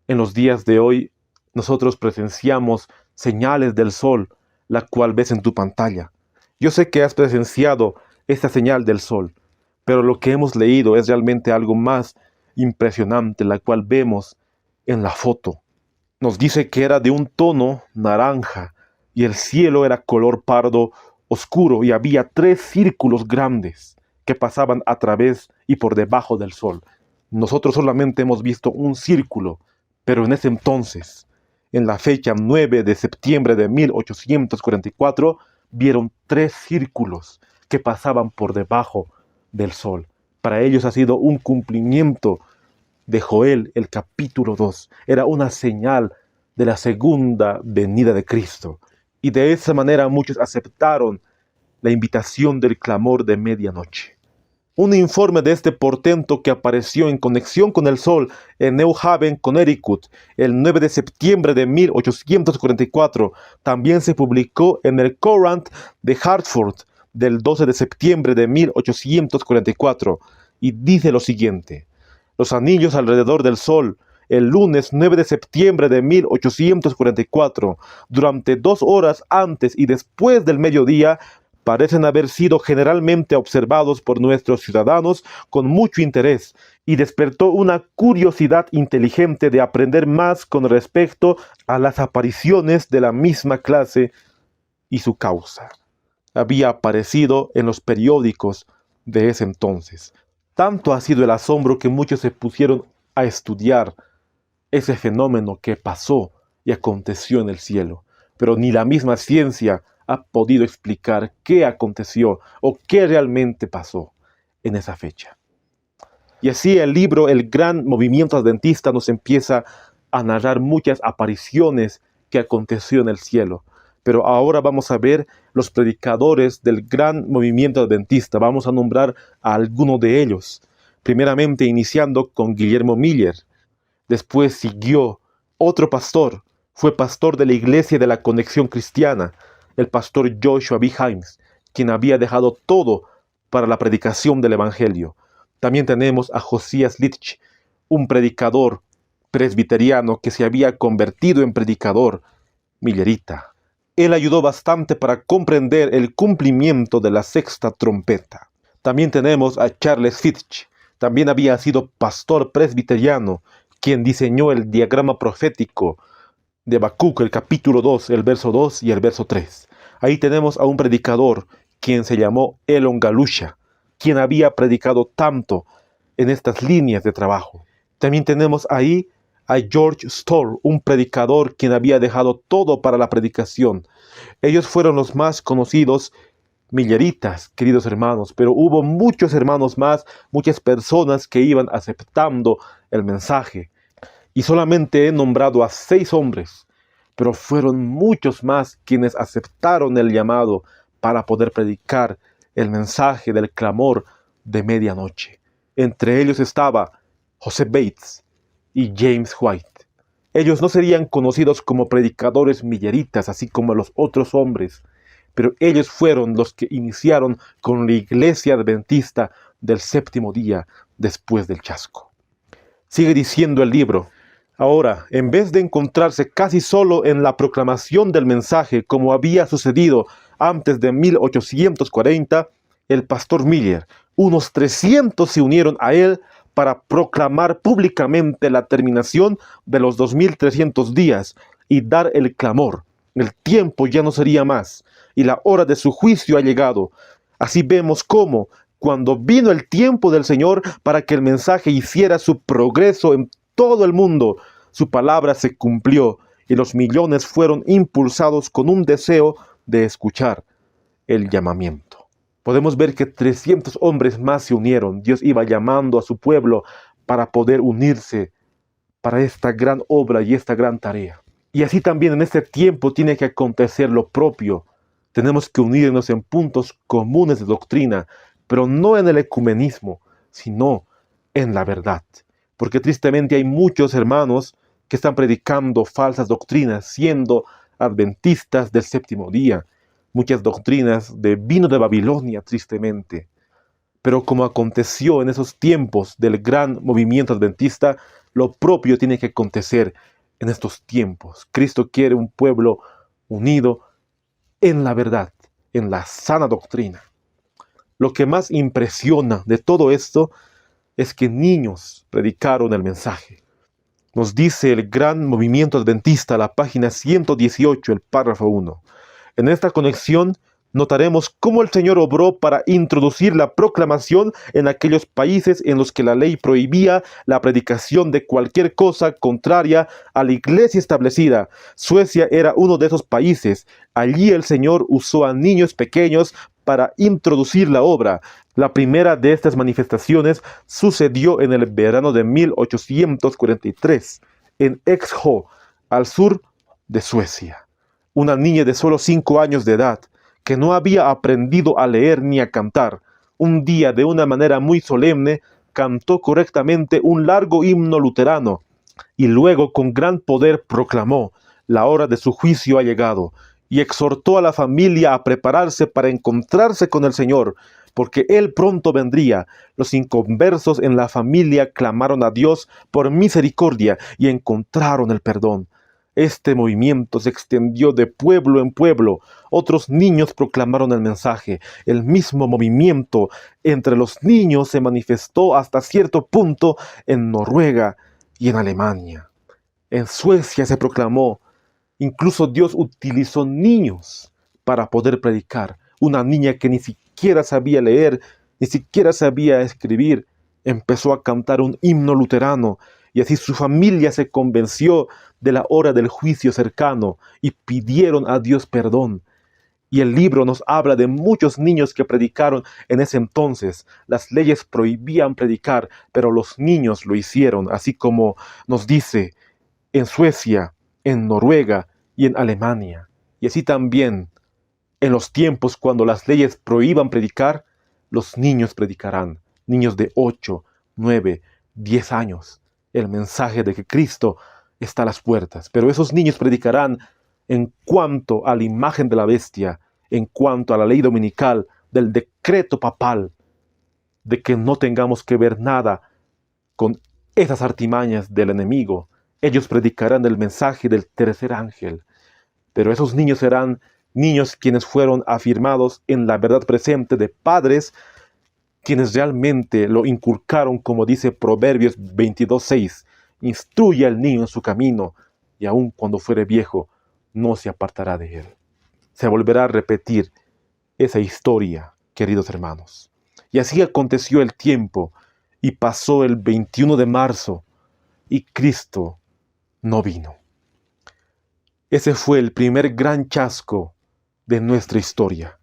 En los días de hoy nosotros presenciamos señales del sol, la cual ves en tu pantalla. Yo sé que has presenciado esta señal del sol, pero lo que hemos leído es realmente algo más impresionante, la cual vemos en la foto. Nos dice que era de un tono naranja y el cielo era color pardo oscuro y había 3 círculos grandes que pasaban a través y por debajo del sol. Nosotros solamente hemos visto un círculo, pero en ese entonces, en la fecha 9 de septiembre de 1844, vieron 3 círculos que pasaban por debajo del sol. Para ellos ha sido un cumplimiento de Joel, el capítulo 2. Era una señal de la segunda venida de Cristo. Y de esa manera muchos aceptaron la invitación del clamor de medianoche. Un informe de este portento que apareció en conexión con el sol en New Haven, Connecticut, el 9 de septiembre de 1844, también se publicó en el Courant de Hartford del 12 de septiembre de 1844, y dice lo siguiente: los anillos alrededor del sol, el lunes 9 de septiembre de 1844, durante 2 horas antes y después del mediodía, parecen haber sido generalmente observados por nuestros ciudadanos con mucho interés, y despertó una curiosidad inteligente de aprender más con respecto a las apariciones de la misma clase y su causa. Había aparecido en los periódicos de ese entonces. Tanto ha sido el asombro que muchos se pusieron a estudiar ese fenómeno que pasó y aconteció en el cielo, pero ni la misma ciencia ha podido explicar qué aconteció o qué realmente pasó en esa fecha. Y así el libro El Gran Movimiento Adventista nos empieza a narrar muchas apariciones que aconteció en el cielo. Pero ahora vamos a ver los predicadores del Gran Movimiento Adventista. Vamos a nombrar a algunos de ellos. Primeramente iniciando con Guillermo Miller. Después siguió otro pastor. Fue pastor de la Iglesia de la Conexión Cristiana, el pastor Joshua B. Himes, quien había dejado todo para la predicación del Evangelio. También tenemos a Josías Litch, un predicador presbiteriano que se había convertido en predicador millerita. Él ayudó bastante para comprender el cumplimiento de la sexta trompeta. También tenemos a Charles Fitch. También había sido pastor presbiteriano, quien diseñó el diagrama profético de Habacuc, el capítulo 2, el verso 2 y el verso 3. Ahí tenemos a un predicador quien se llamó Elon Galusha, quien había predicado tanto en estas líneas de trabajo. También tenemos ahí a George Storr, un predicador quien había dejado todo para la predicación. Ellos fueron los más conocidos milleritas, queridos hermanos, pero hubo muchos hermanos más, muchas personas que iban aceptando el mensaje. Y solamente he nombrado a 6 hombres, pero fueron muchos más quienes aceptaron el llamado para poder predicar el mensaje del clamor de medianoche. Entre ellos estaba Joseph Bates y James White. Ellos no serían conocidos como predicadores milleritas, así como los otros hombres, pero ellos fueron los que iniciaron con la iglesia adventista del séptimo día después del chasco. Sigue diciendo el libro: ahora, en vez de encontrarse casi solo en la proclamación del mensaje como había sucedido antes de 1840, el pastor Miller, unos 300 se unieron a él para proclamar públicamente la terminación de los 2300 días y dar el clamor. El tiempo ya no sería más y la hora de su juicio ha llegado. Así vemos cómo, cuando vino el tiempo del Señor para que el mensaje hiciera su progreso en todo el mundo, su palabra se cumplió y los millones fueron impulsados con un deseo de escuchar el llamamiento. Podemos ver que 300 hombres más se unieron. Dios iba llamando a su pueblo para poder unirse para esta gran obra y esta gran tarea. Y así también en este tiempo tiene que acontecer lo propio. Tenemos que unirnos en puntos comunes de doctrina, pero no en el ecumenismo, sino en la verdad. Porque tristemente hay muchos hermanos que están predicando falsas doctrinas, siendo adventistas del séptimo día. Muchas doctrinas de vino de Babilonia, tristemente. Pero como aconteció en esos tiempos del gran movimiento adventista, lo propio tiene que acontecer en estos tiempos. Cristo quiere un pueblo unido en la verdad, en la sana doctrina. Lo que más impresiona de todo esto es que niños predicaron el mensaje. Nos dice el gran movimiento adventista, la página 118, el párrafo 1. En esta conexión notaremos cómo el Señor obró para introducir la proclamación en aquellos países en los que la ley prohibía la predicación de cualquier cosa contraria a la iglesia establecida. Suecia era uno de esos países. Allí el Señor usó a niños pequeños para introducir la obra. La primera de estas manifestaciones sucedió en el verano de 1843, en Eksjö, al sur de Suecia. Una niña de solo 5 años de edad, que no había aprendido a leer ni a cantar, un día de una manera muy solemne cantó correctamente un largo himno luterano y luego con gran poder proclamó: la hora de su juicio ha llegado, y exhortó a la familia a prepararse para encontrarse con el Señor, porque Él pronto vendría. Los inconversos en la familia clamaron a Dios por misericordia y encontraron el perdón. Este movimiento se extendió de pueblo en pueblo. Otros niños proclamaron el mensaje. El mismo movimiento entre los niños se manifestó hasta cierto punto en Noruega y en Alemania. En Suecia se proclamó. Incluso Dios utilizó niños para poder predicar. Una niña que ni siquiera sabía leer, ni siquiera sabía escribir, empezó a cantar un himno luterano. Y así su familia se convenció de la hora del juicio cercano y pidieron a Dios perdón. Y el libro nos habla de muchos niños que predicaron en ese entonces. Las leyes prohibían predicar, pero los niños lo hicieron, así como nos dice en Suecia, en Noruega y en Alemania. Y así también, en los tiempos cuando las leyes prohíban predicar, los niños predicarán. Niños de 8, 9, 10 años. El mensaje de que Cristo está a las puertas. Pero esos niños predicarán en cuanto a la imagen de la bestia, en cuanto a la ley dominical, del decreto papal, de que no tengamos que ver nada con esas artimañas del enemigo. Ellos predicarán el mensaje del tercer ángel. Pero esos niños serán niños quienes fueron afirmados en la verdad presente de padres quienes realmente lo inculcaron, como dice Proverbios 22:6. Instruye al niño en su camino, y aun cuando fuere viejo, no se apartará de él. Se volverá a repetir esa historia, queridos hermanos. Y así aconteció el tiempo, y pasó el 21 de marzo, y Cristo no vino. Ese fue el primer gran chasco de nuestra historia.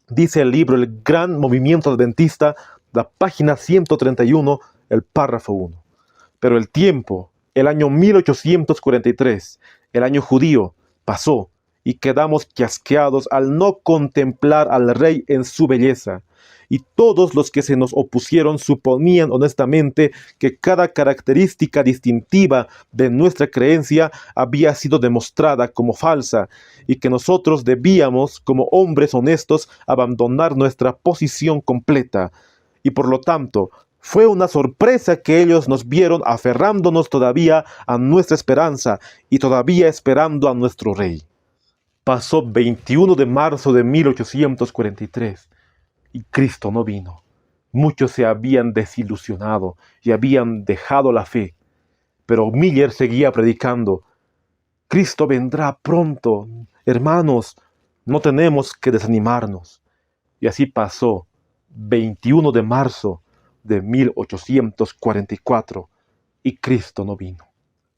Dice el libro El Gran Movimiento Adventista, la página 131, el párrafo 1. Pero el tiempo, el año 1843, el año judío, pasó y quedamos chasqueados al no contemplar al Rey en su belleza. Y todos los que se nos opusieron suponían honestamente que cada característica distintiva de nuestra creencia había sido demostrada como falsa y que nosotros debíamos, como hombres honestos, abandonar nuestra posición completa. Y por lo tanto, fue una sorpresa que ellos nos vieron aferrándonos todavía a nuestra esperanza y todavía esperando a nuestro Rey. Pasó 21 de marzo de 1843 y Cristo no vino. Muchos se habían desilusionado y habían dejado la fe. Pero Miller seguía predicando: Cristo vendrá pronto, hermanos, no tenemos que desanimarnos. Y así pasó 21 de marzo de 1844 y Cristo no vino.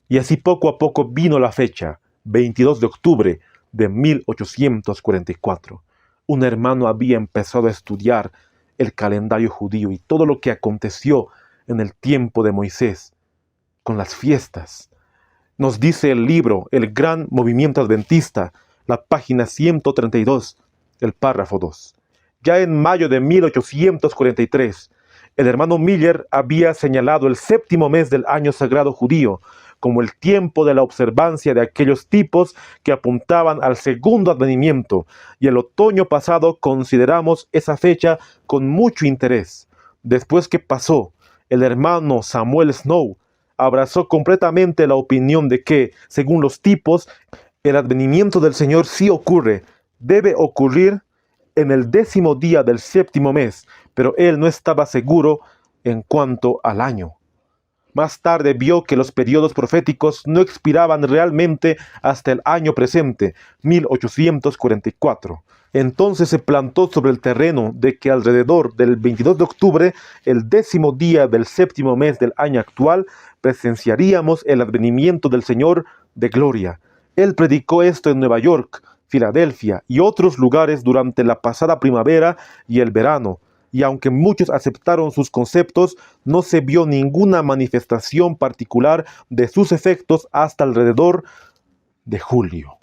Y así poco a poco vino la fecha, 22 de octubre de 1844. Un hermano había empezado a estudiar el calendario judío y todo lo que aconteció en el tiempo de Moisés con las fiestas. Nos dice el libro El Gran Movimiento Adventista, la página 132, el párrafo 2. Ya en mayo de 1843, el hermano Miller había señalado el séptimo mes del año sagrado judío como el tiempo de la observancia de aquellos tipos que apuntaban al segundo advenimiento, y el otoño pasado consideramos esa fecha con mucho interés. Después que pasó, el hermano Samuel Snow abrazó completamente la opinión de que, según los tipos, el advenimiento del Señor sí ocurre, debe ocurrir en el 10º día del séptimo mes, pero él no estaba seguro en cuanto al año. Más tarde vio que los periodos proféticos no expiraban realmente hasta el año presente, 1844. Entonces se plantó sobre el terreno de que alrededor del 22 de octubre, el 10º día del séptimo mes del año actual, presenciaríamos el advenimiento del Señor de gloria. Él predicó esto en Nueva York, Filadelfia y otros lugares durante la pasada primavera y el verano. Y aunque muchos aceptaron sus conceptos, no se vio ninguna manifestación particular de sus efectos hasta alrededor de julio.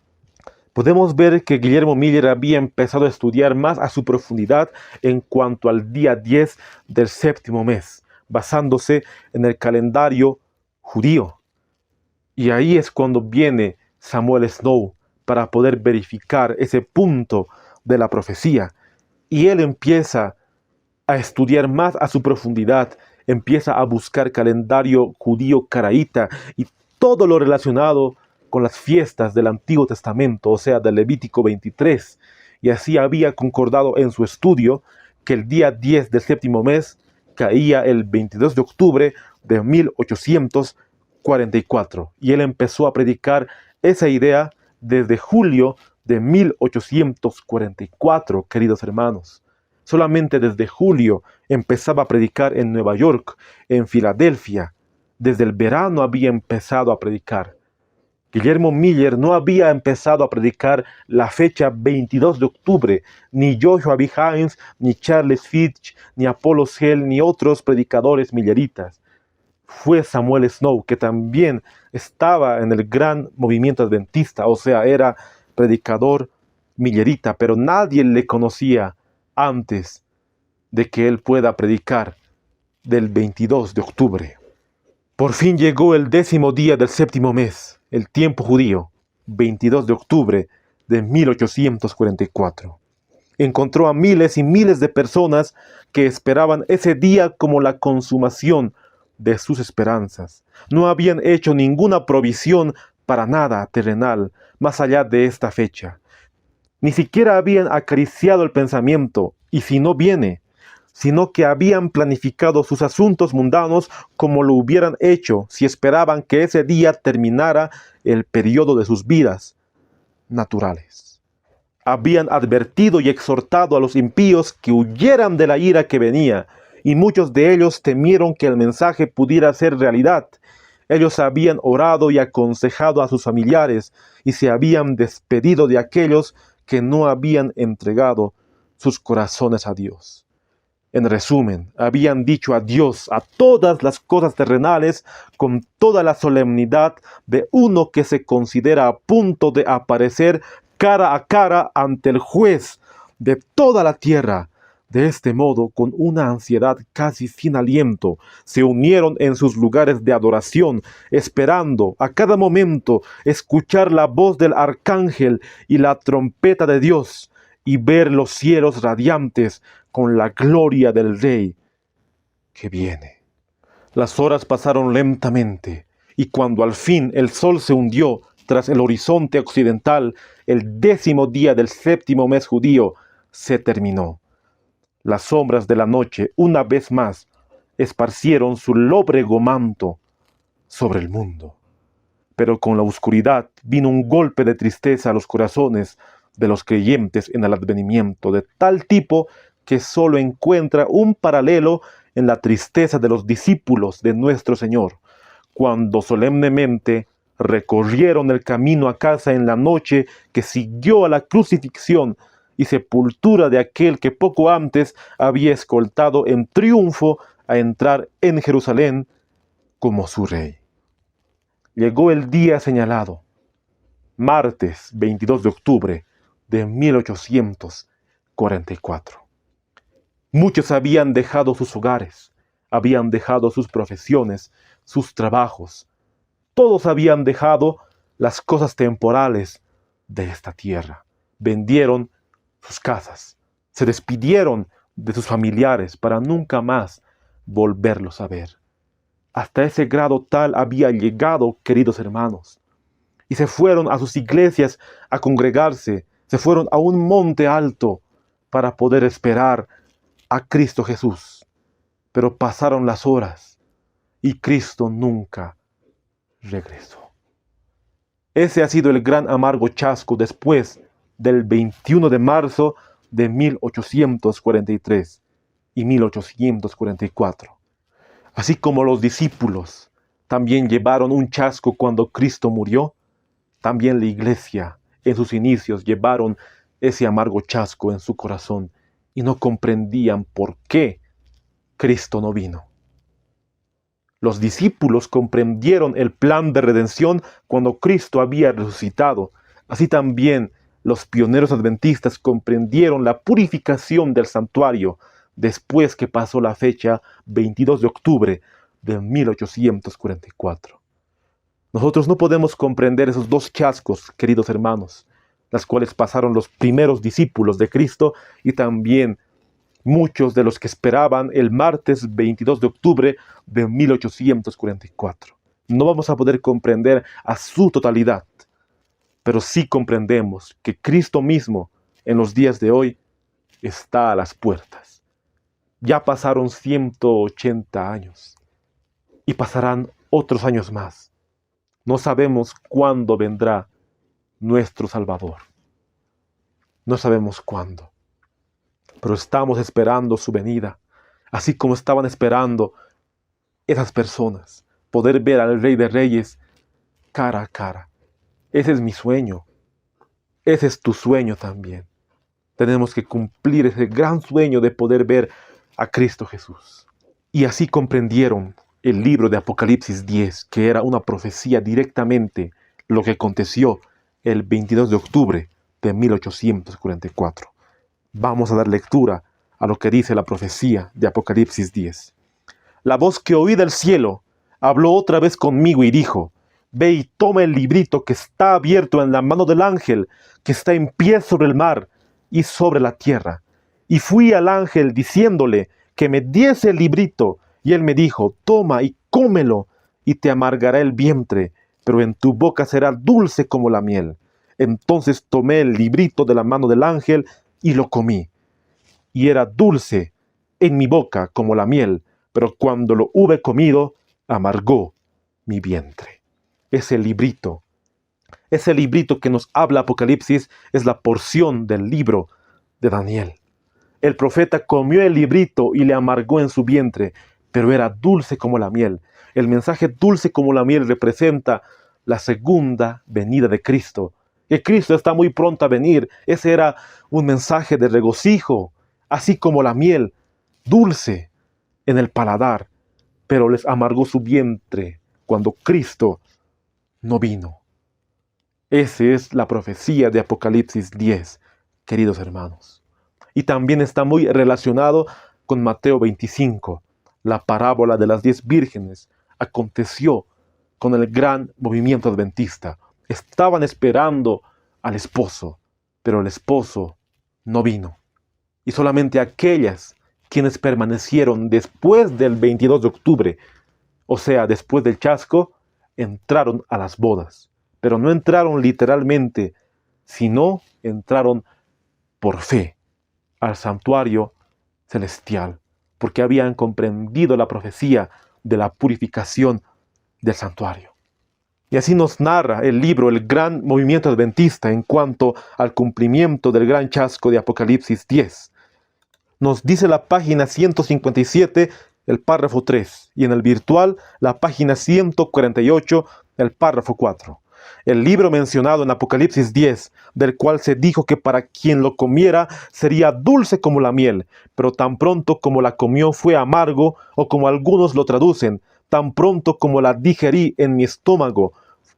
Podemos ver que Guillermo Miller había empezado a estudiar más a su profundidad en cuanto al día 10 del séptimo mes, basándose en el calendario judío. Y ahí es cuando viene Samuel Snow para poder verificar ese punto de la profecía. Y él empieza a estudiar más a su profundidad, empieza a buscar calendario judío caraíta y todo lo relacionado con las fiestas del Antiguo Testamento, o sea, del Levítico 23. Y así había concordado en su estudio que el día 10 del séptimo mes caía el 22 de octubre de 1844. Y él empezó a predicar esa idea desde julio de 1844, queridos hermanos. Solamente desde julio empezaba a predicar en Nueva York, en Filadelfia. Desde el verano había empezado a predicar. Guillermo Miller no había empezado a predicar la fecha 22 de octubre, ni Joshua B. Hines, ni Charles Fitch, ni Apollos Hell, ni otros predicadores milleritas. Fue Samuel Snow, que también estaba en el gran movimiento adventista, o sea, era predicador millerita, pero nadie le conocía antes de que él pueda predicar del 22 de octubre. Por fin llegó el 10º día del séptimo mes, el tiempo judío, 22 de octubre de 1844. Encontró a miles y miles de personas que esperaban ese día como la consumación de sus esperanzas. No habían hecho ninguna provisión para nada terrenal más allá de esta fecha. Ni siquiera habían acariciado el pensamiento, ¿y si no viene? sino que habían planificado sus asuntos mundanos como lo hubieran hecho si esperaban que ese día terminara el periodo de sus vidas naturales. Habían advertido y exhortado a los impíos que huyeran de la ira que venía, y muchos de ellos temieron que el mensaje pudiera ser realidad. Ellos habían orado y aconsejado a sus familiares, y se habían despedido de aquellos que no habían entregado sus corazones a Dios. En resumen, habían dicho adiós a todas las cosas terrenales con toda la solemnidad de uno que se considera a punto de aparecer cara a cara ante el juez de toda la tierra. De este modo, con una ansiedad casi sin aliento, se unieron en sus lugares de adoración, esperando a cada momento escuchar la voz del arcángel y la trompeta de Dios, y ver los cielos radiantes con la gloria del Rey que viene. Las horas pasaron lentamente, y cuando al fin el sol se hundió tras el horizonte occidental, el 10º día del 7º mes judío se terminó. Las sombras de la noche, una vez más, esparcieron su lóbrego manto sobre el mundo. Pero con la oscuridad vino un golpe de tristeza a los corazones de los creyentes en el advenimiento, de tal tipo que solo encuentra un paralelo en la tristeza de los discípulos de nuestro Señor, cuando solemnemente recorrieron el camino a casa en la noche que siguió a la crucifixión y sepultura de aquel que poco antes había escoltado en triunfo a entrar en Jerusalén como su rey. Llegó el día señalado, martes 22 de octubre de 1844. Muchos habían dejado sus hogares, habían dejado sus profesiones, sus trabajos. Todos habían dejado las cosas temporales de esta tierra. Vendieron sus casas, se despidieron de sus familiares para nunca más volverlos a ver. Hasta ese grado tal había llegado, queridos hermanos. Y se fueron a sus iglesias a congregarse, se fueron a un monte alto para poder esperar a Cristo Jesús. Pero pasaron las horas y Cristo nunca regresó. Ese ha sido el gran amargo chasco después del 21 de marzo de 1843 y 1844. Así como los discípulos también llevaron un chasco cuando Cristo murió, también la iglesia en sus inicios llevaron ese amargo chasco en su corazón y no comprendían por qué Cristo no vino. Los discípulos comprendieron el plan de redención cuando Cristo había resucitado. Así también los pioneros adventistas comprendieron la purificación del santuario después que pasó la fecha 22 de octubre de 1844. Nosotros no podemos comprender esos dos chascos, queridos hermanos, las cuales pasaron los primeros discípulos de Cristo y también muchos de los que esperaban el martes 22 de octubre de 1844. No vamos a poder comprender a su totalidad, pero sí comprendemos que Cristo mismo en los días de hoy está a las puertas. Ya pasaron 180 años y pasarán otros años más. No sabemos cuándo vendrá nuestro Salvador. No sabemos cuándo, pero estamos esperando su venida, así como estaban esperando esas personas, poder ver al Rey de Reyes cara a cara. Ese es mi sueño. Ese es tu sueño también. Tenemos que cumplir ese gran sueño de poder ver a Cristo Jesús. Y así comprendieron el libro de Apocalipsis 10, que era una profecía directamente lo que aconteció el 22 de octubre de 1844. Vamos a dar lectura a lo que dice la profecía de Apocalipsis 10. La voz que oí del cielo habló otra vez conmigo y dijo: Ve y toma el librito que está abierto en la mano del ángel que está en pie sobre el mar y sobre la tierra. Y fui al ángel diciéndole que me diese el librito, y él me dijo: Toma y cómelo, y te amargará el vientre, pero en tu boca será dulce como la miel. Entonces tomé el librito de la mano del ángel y lo comí, y era dulce en mi boca como la miel, pero cuando lo hube comido, amargó mi vientre. Ese librito que nos habla Apocalipsis es la porción del libro de Daniel. El profeta comió el librito y le amargó en su vientre, pero era dulce como la miel. El mensaje dulce como la miel representa la segunda venida de Cristo. Que Cristo está muy pronto a venir. Ese era un mensaje de regocijo, así como la miel, dulce en el paladar, pero les amargó su vientre cuando Cristo no vino. Esa es la profecía de Apocalipsis 10, queridos hermanos. Y también está muy relacionado con Mateo 25, la parábola de las 10 vírgenes. Aconteció con el gran movimiento adventista. Estaban esperando al esposo, pero el esposo no vino. Y solamente aquellas quienes permanecieron después del 22 de octubre, o sea, después del chasco, entraron a las bodas. Pero no entraron literalmente, sino entraron por fe al santuario celestial, porque habían comprendido la profecía de la purificación del santuario. Y así nos narra el libro, el gran movimiento adventista en cuanto al cumplimiento del gran chasco de Apocalipsis 10. Nos dice la página 157, el párrafo 3, y en el virtual la página 148, el párrafo 4. El libro mencionado en Apocalipsis 10, del cual se dijo que para quien lo comiera sería dulce como la miel, pero tan pronto como la comió fue amargo, o como algunos lo traducen, tan pronto como la digerí en mi estómago,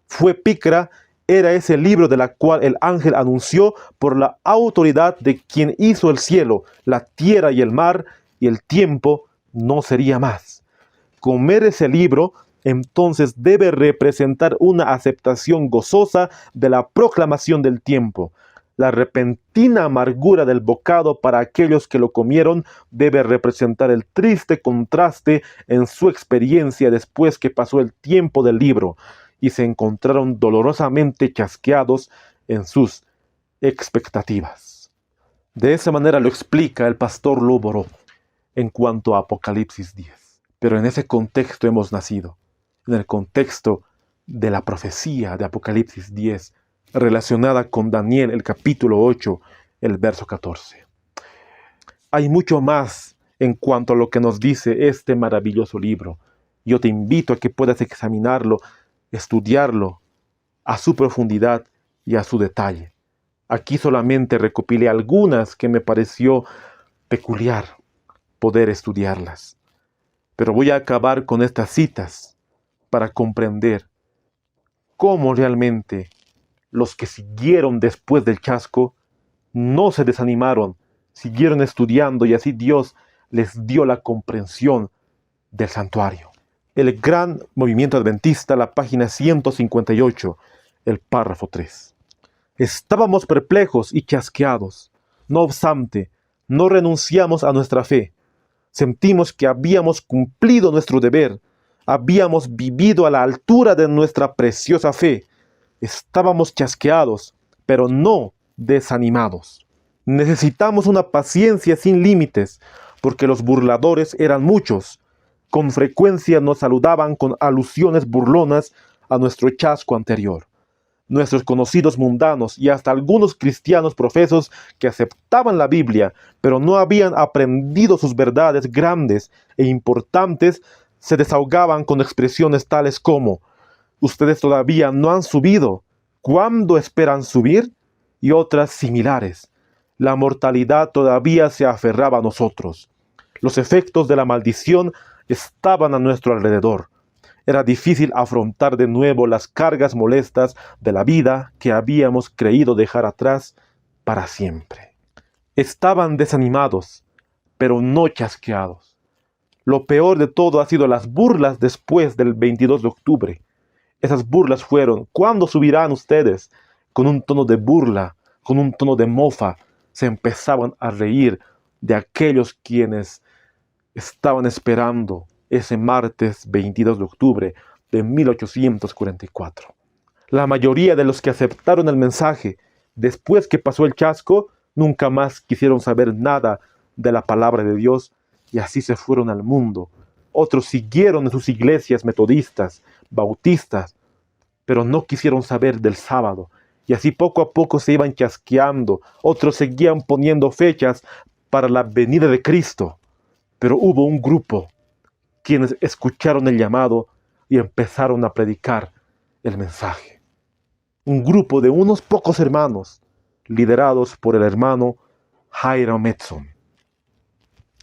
fue pícara. Era ese libro de la cual el ángel anunció por la autoridad de quien hizo el cielo, la tierra y el mar, y el tiempo no sería más. Comer ese libro entonces debe representar una aceptación gozosa de la proclamación del tiempo. La repentina amargura del bocado para aquellos que lo comieron debe representar el triste contraste en su experiencia después que pasó el tiempo del libro y se encontraron dolorosamente chasqueados en sus expectativas. De esa manera lo explica el pastor Lóboro en cuanto a Apocalipsis 10. Pero en ese contexto hemos nacido, en el contexto de la profecía de Apocalipsis 10, relacionada con Daniel, el capítulo 8, el verso 14. Hay mucho más en cuanto a lo que nos dice este maravilloso libro. Yo te invito a que puedas examinarlo, estudiarlo a su profundidad y a su detalle. Aquí solamente recopilé algunas que me pareció peculiar poder estudiarlas. Pero voy a acabar con estas citas para comprender cómo realmente los que siguieron después del chasco no se desanimaron, siguieron estudiando y así Dios les dio la comprensión del santuario. El gran movimiento adventista, la página 158, el párrafo 3. Estábamos perplejos y chasqueados. No obstante, no renunciamos a nuestra fe. Sentimos que habíamos cumplido nuestro deber. Habíamos vivido a la altura de nuestra preciosa fe. Estábamos chasqueados, pero no desanimados. Necesitamos una paciencia sin límites, porque los burladores eran muchos. Con frecuencia nos saludaban con alusiones burlonas a nuestro chasco anterior. Nuestros conocidos mundanos y hasta algunos cristianos profesos que aceptaban la Biblia, pero no habían aprendido sus verdades grandes e importantes, se desahogaban con expresiones tales como: ustedes todavía no han subido, ¿cuándo esperan subir? Y otras similares. La mortalidad todavía se aferraba a nosotros. Los efectos de la maldición estaban a nuestro alrededor. Era difícil afrontar de nuevo las cargas molestas de la vida que habíamos creído dejar atrás para siempre. Estaban desanimados, pero no chasqueados. Lo peor de todo ha sido las burlas después del 22 de octubre. Esas burlas fueron: ¿cuándo subirán ustedes? Con un tono de burla, con un tono de mofa, se empezaban a reír de aquellos quienes estaban esperando ese martes 22 de octubre de 1844. La mayoría de los que aceptaron el mensaje después que pasó el chasco nunca más quisieron saber nada de la palabra de Dios y así se fueron al mundo. Otros siguieron en sus iglesias metodistas, bautistas, pero no quisieron saber del sábado. Y así poco a poco se iban chasqueando. Otros seguían poniendo fechas para la venida de Cristo. Pero hubo un grupo quienes escucharon el llamado y empezaron a predicar el mensaje. Un grupo de unos pocos hermanos, liderados por el hermano Hiram Edson.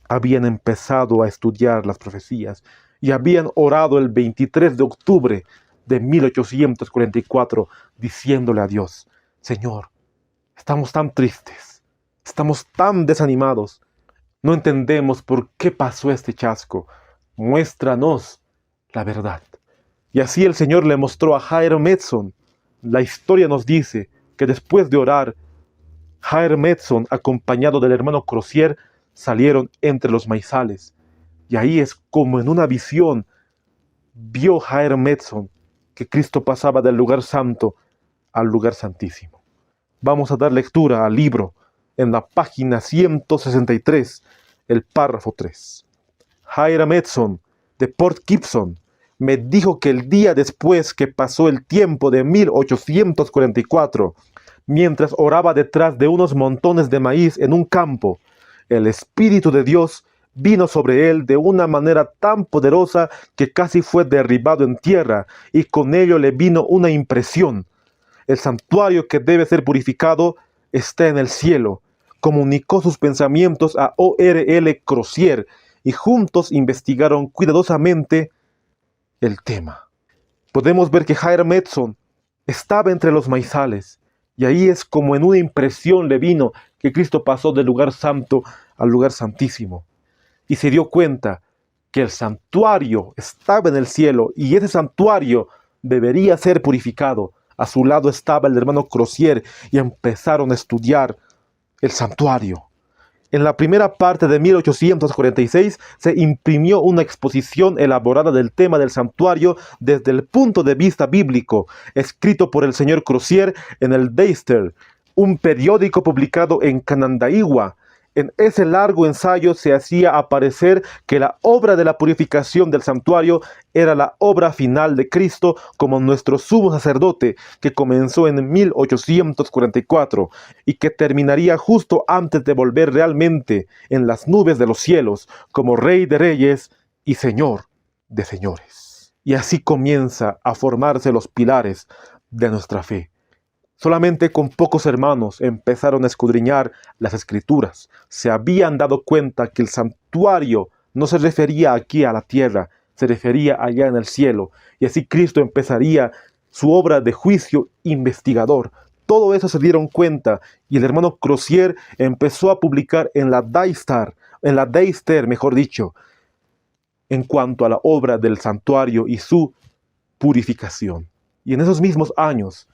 Habían empezado a estudiar las profecías y habían orado el 23 de octubre de 1844 diciéndole a Dios: Señor, estamos tan tristes, estamos tan desanimados, no entendemos por qué pasó este chasco, muéstranos la verdad. Y así el Señor le mostró a Hiram Edson. La historia nos dice que después de orar, Hiram Edson, acompañado del hermano Crozier, salieron entre los maizales. Y ahí es como en una visión vio Hiram Edson que Cristo pasaba del lugar santo al lugar santísimo. Vamos a dar lectura al libro en la página 163, el párrafo 3. Hiram Edson, de Port Gibson, me dijo que el día después que pasó el tiempo de 1844, mientras oraba detrás de unos montones de maíz en un campo, el Espíritu de Dios vino sobre él de una manera tan poderosa que casi fue derribado en tierra, y con ello le vino una impresión. El santuario que debe ser purificado está en el cielo. Comunicó sus pensamientos a O.R.L. Crozier y juntos investigaron cuidadosamente el tema. Podemos ver que Hiram Edson estaba entre los maizales, y ahí es como en una impresión le vino que Cristo pasó del lugar santo al lugar santísimo. Y se dio cuenta que el santuario estaba en el cielo y ese santuario debería ser purificado. A su lado estaba el hermano Crozier y empezaron a estudiar el santuario. En la primera parte de 1846 se imprimió una exposición elaborada del tema del santuario desde el punto de vista bíblico, escrito por el señor Crozier en el Deister, un periódico publicado en Canandaigua. En ese largo ensayo se hacía aparecer que la obra de la purificación del santuario era la obra final de Cristo como nuestro sumo sacerdote, que comenzó en 1844 y que terminaría justo antes de volver realmente en las nubes de los cielos como Rey de Reyes y Señor de Señores. Y así comienza a formarse los pilares de nuestra fe. Solamente con pocos hermanos empezaron a escudriñar las Escrituras. Se habían dado cuenta que el santuario no se refería aquí a la tierra, se refería allá en el cielo. Y así Cristo empezaría su obra de juicio investigador. Todo eso se dieron cuenta y el hermano Crozier empezó a publicar en la Deister, mejor dicho, en cuanto a la obra del santuario y su purificación. Y en esos mismos años,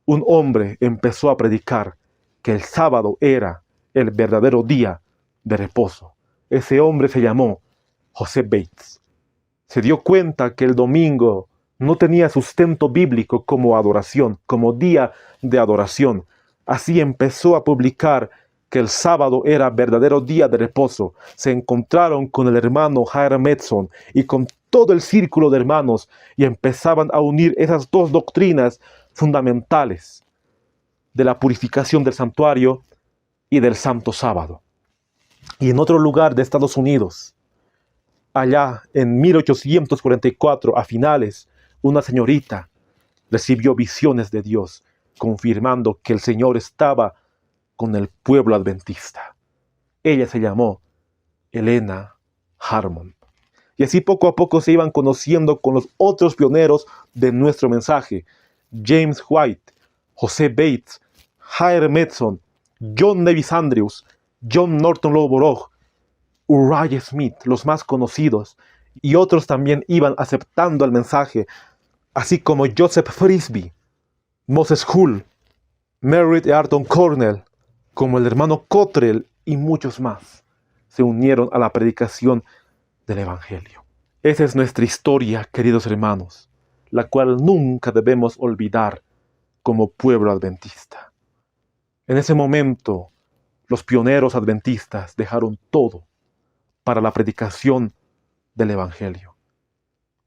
un hombre empezó a predicar que el sábado era el verdadero día de reposo. Ese hombre se llamó José Bates. Se dio cuenta que el domingo no tenía sustento bíblico como adoración, como día de adoración. Así empezó a publicar que el sábado era verdadero día de reposo. Se encontraron con el hermano Hiram Edson y con todo el círculo de hermanos y empezaban a unir esas dos doctrinas fundamentales de la purificación del santuario y del santo sábado. Y en otro lugar de Estados Unidos, allá en 1844, a finales, una señorita recibió visiones de Dios, confirmando que el Señor estaba con el pueblo adventista. Ella se llamó Helena Harmon. Y así poco a poco se iban conociendo con los otros pioneros de nuestro mensaje: James White, José Bates, Hiram Edson, John Davis Andrews, John Norton Lowborough, Uriah Smith, los más conocidos, y otros también iban aceptando el mensaje, así como Joseph Frisbee, Moses Hull, Merritt y Arthur Cornell, como el hermano Cottrell y muchos más, se unieron a la predicación del Evangelio. Esa es nuestra historia, queridos hermanos, la cual nunca debemos olvidar como pueblo adventista. En ese momento, los pioneros adventistas dejaron todo para la predicación del Evangelio.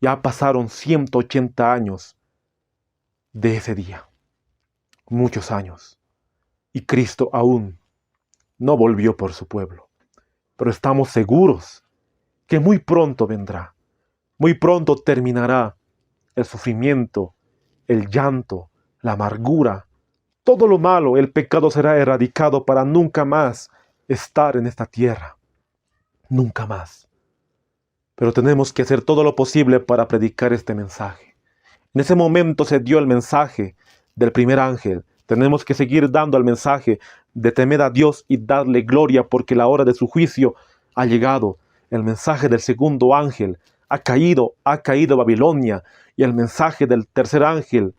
Ya pasaron 180 años de ese día, muchos años, y Cristo aún no volvió por su pueblo. Pero estamos seguros que muy pronto vendrá, muy pronto terminará el sufrimiento, el llanto, la amargura, todo lo malo, el pecado será erradicado para nunca más estar en esta tierra, nunca más. Pero tenemos que hacer todo lo posible para predicar este mensaje. En ese momento se dio el mensaje del primer ángel. Tenemos que seguir dando el mensaje de temer a Dios y darle gloria porque la hora de su juicio ha llegado. El mensaje del segundo ángel ha caído Babilonia, y el mensaje del tercer ángel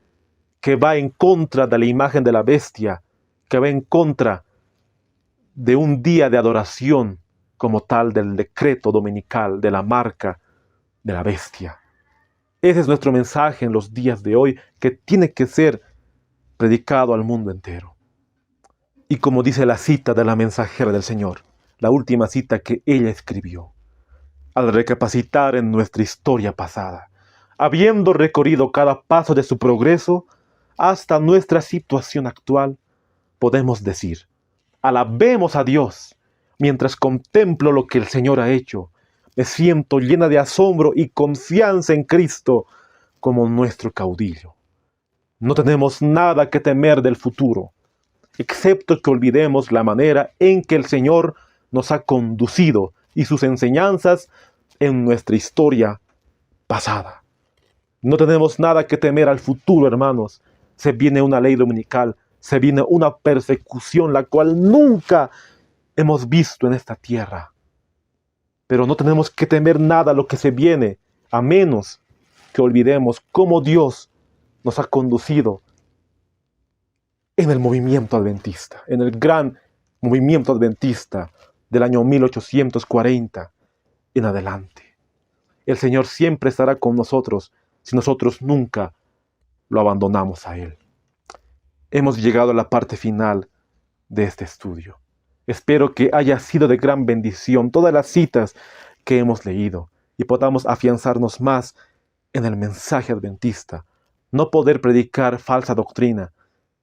que va en contra de la imagen de la bestia, que va en contra de un día de adoración como tal del decreto dominical, de la marca de la bestia. Ese es nuestro mensaje en los días de hoy, que tiene que ser predicado al mundo entero. Y como dice la cita de la mensajera del Señor, la última cita que ella escribió, al recapacitar en nuestra historia pasada, habiendo recorrido cada paso de su progreso hasta nuestra situación actual, podemos decir: alabemos a Dios. Mientras contemplo lo que el Señor ha hecho, me siento llena de asombro y confianza en Cristo como nuestro caudillo. No tenemos nada que temer del futuro, excepto que olvidemos la manera en que el Señor nos ha conducido y sus enseñanzas en nuestra historia pasada. No tenemos nada que temer al futuro, hermanos. Se viene una ley dominical, se viene una persecución, la cual nunca hemos visto en esta tierra. Pero no tenemos que temer nada a lo que se viene, a menos que olvidemos cómo Dios nos ha conducido en el movimiento adventista, en el gran movimiento adventista del año 1840 en adelante. El Señor siempre estará con nosotros si nosotros nunca lo abandonamos a Él. Hemos llegado a la parte final de este estudio. Espero que haya sido de gran bendición todas las citas que hemos leído y podamos afianzarnos más en el mensaje adventista. No poder predicar falsa doctrina,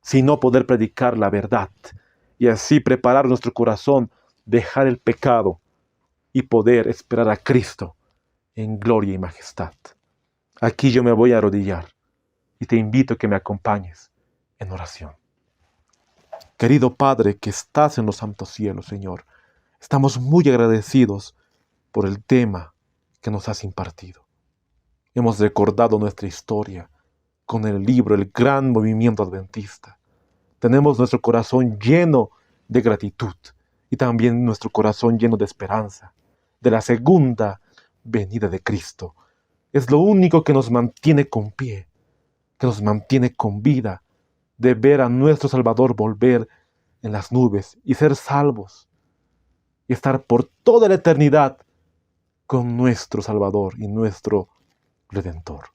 sino poder predicar la verdad y así preparar nuestro corazón, dejar el pecado y poder esperar a Cristo en gloria y majestad. Aquí yo me voy a arrodillar y te invito a que me acompañes en oración. Querido Padre que estás en los santos cielos, Señor, estamos muy agradecidos por el tema que nos has impartido. Hemos recordado nuestra historia con el libro El Gran Movimiento Adventista. Tenemos nuestro corazón lleno de gratitud y también nuestro corazón lleno de esperanza de la segunda venida de Cristo. Es lo único que nos mantiene con pie, que nos mantiene con vida, de ver a nuestro Salvador volver en las nubes y ser salvos y estar por toda la eternidad con nuestro Salvador y nuestro Redentor.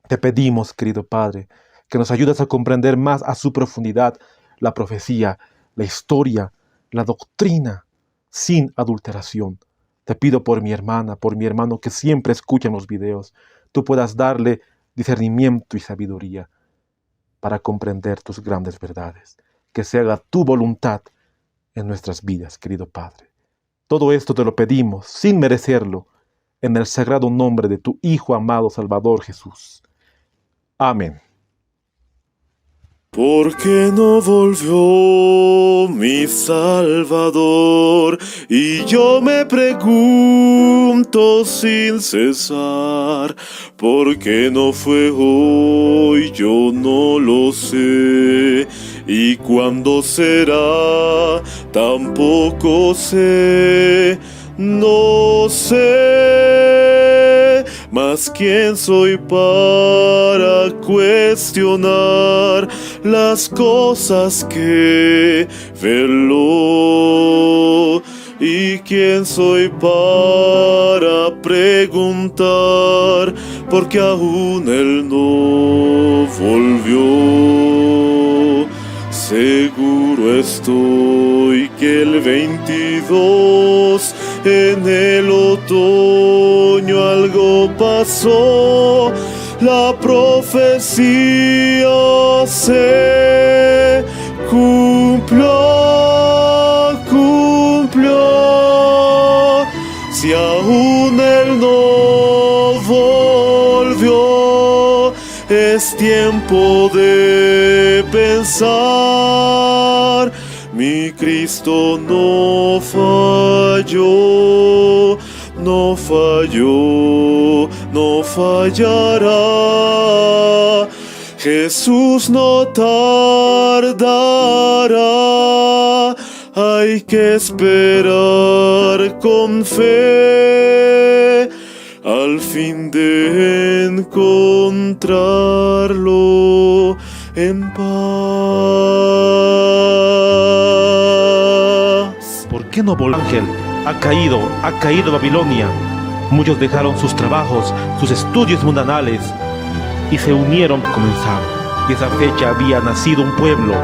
Te pedimos, querido Padre, que nos ayudes a comprender más a su profundidad la profecía, la historia, la doctrina, sin adulteración. Te pido por mi hermana, por mi hermano que siempre escuchan los videos, tú puedas darle discernimiento y sabiduría para comprender tus grandes verdades. Que se haga tu voluntad en nuestras vidas, querido Padre. Todo esto te lo pedimos sin merecerlo, en el sagrado nombre de tu Hijo amado Salvador Jesús. Amén. ¿Por qué no volvió mi Salvador? Y yo me pregunto sin cesar, ¿por qué no fue hoy? Yo no lo sé. ¿Y cuándo será? Tampoco sé. No sé. Mas ¿quién soy para cuestionar las cosas que veló? ¿Y quién soy para preguntar por qué aún él no volvió? Seguro estoy que el 22 En el otoño algo pasó, la profecía se cumplió. Si aún él no volvió, es tiempo de pensar. Mi Cristo no falló, no falló, no fallará. Jesús no tardará, hay que esperar con fe al fin de encontrarlo en paz. ¿Por qué no volvió? Ángel ha caído Babilonia. Muchos dejaron sus trabajos, sus estudios mundanales y se unieron a comenzar. Y esa fecha había nacido un pueblo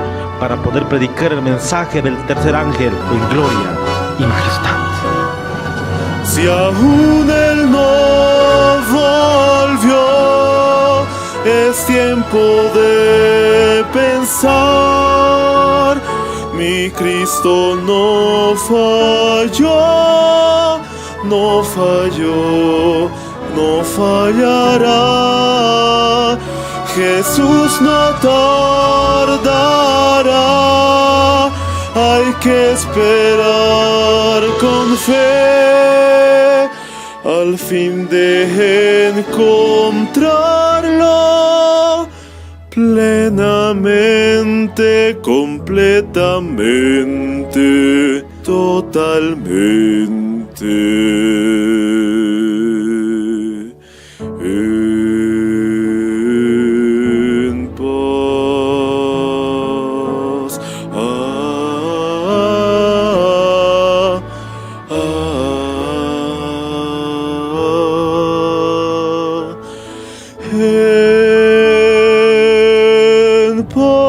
para poder predicar el mensaje del tercer ángel en gloria y majestad. Si aún él no volvió, es tiempo de pensar. Mi Cristo no falló, no falló, no fallará. Jesús no tardará, hay que esperar con fe al fin de encontrarlo plenamente, completamente, totalmente. En paz. En paz.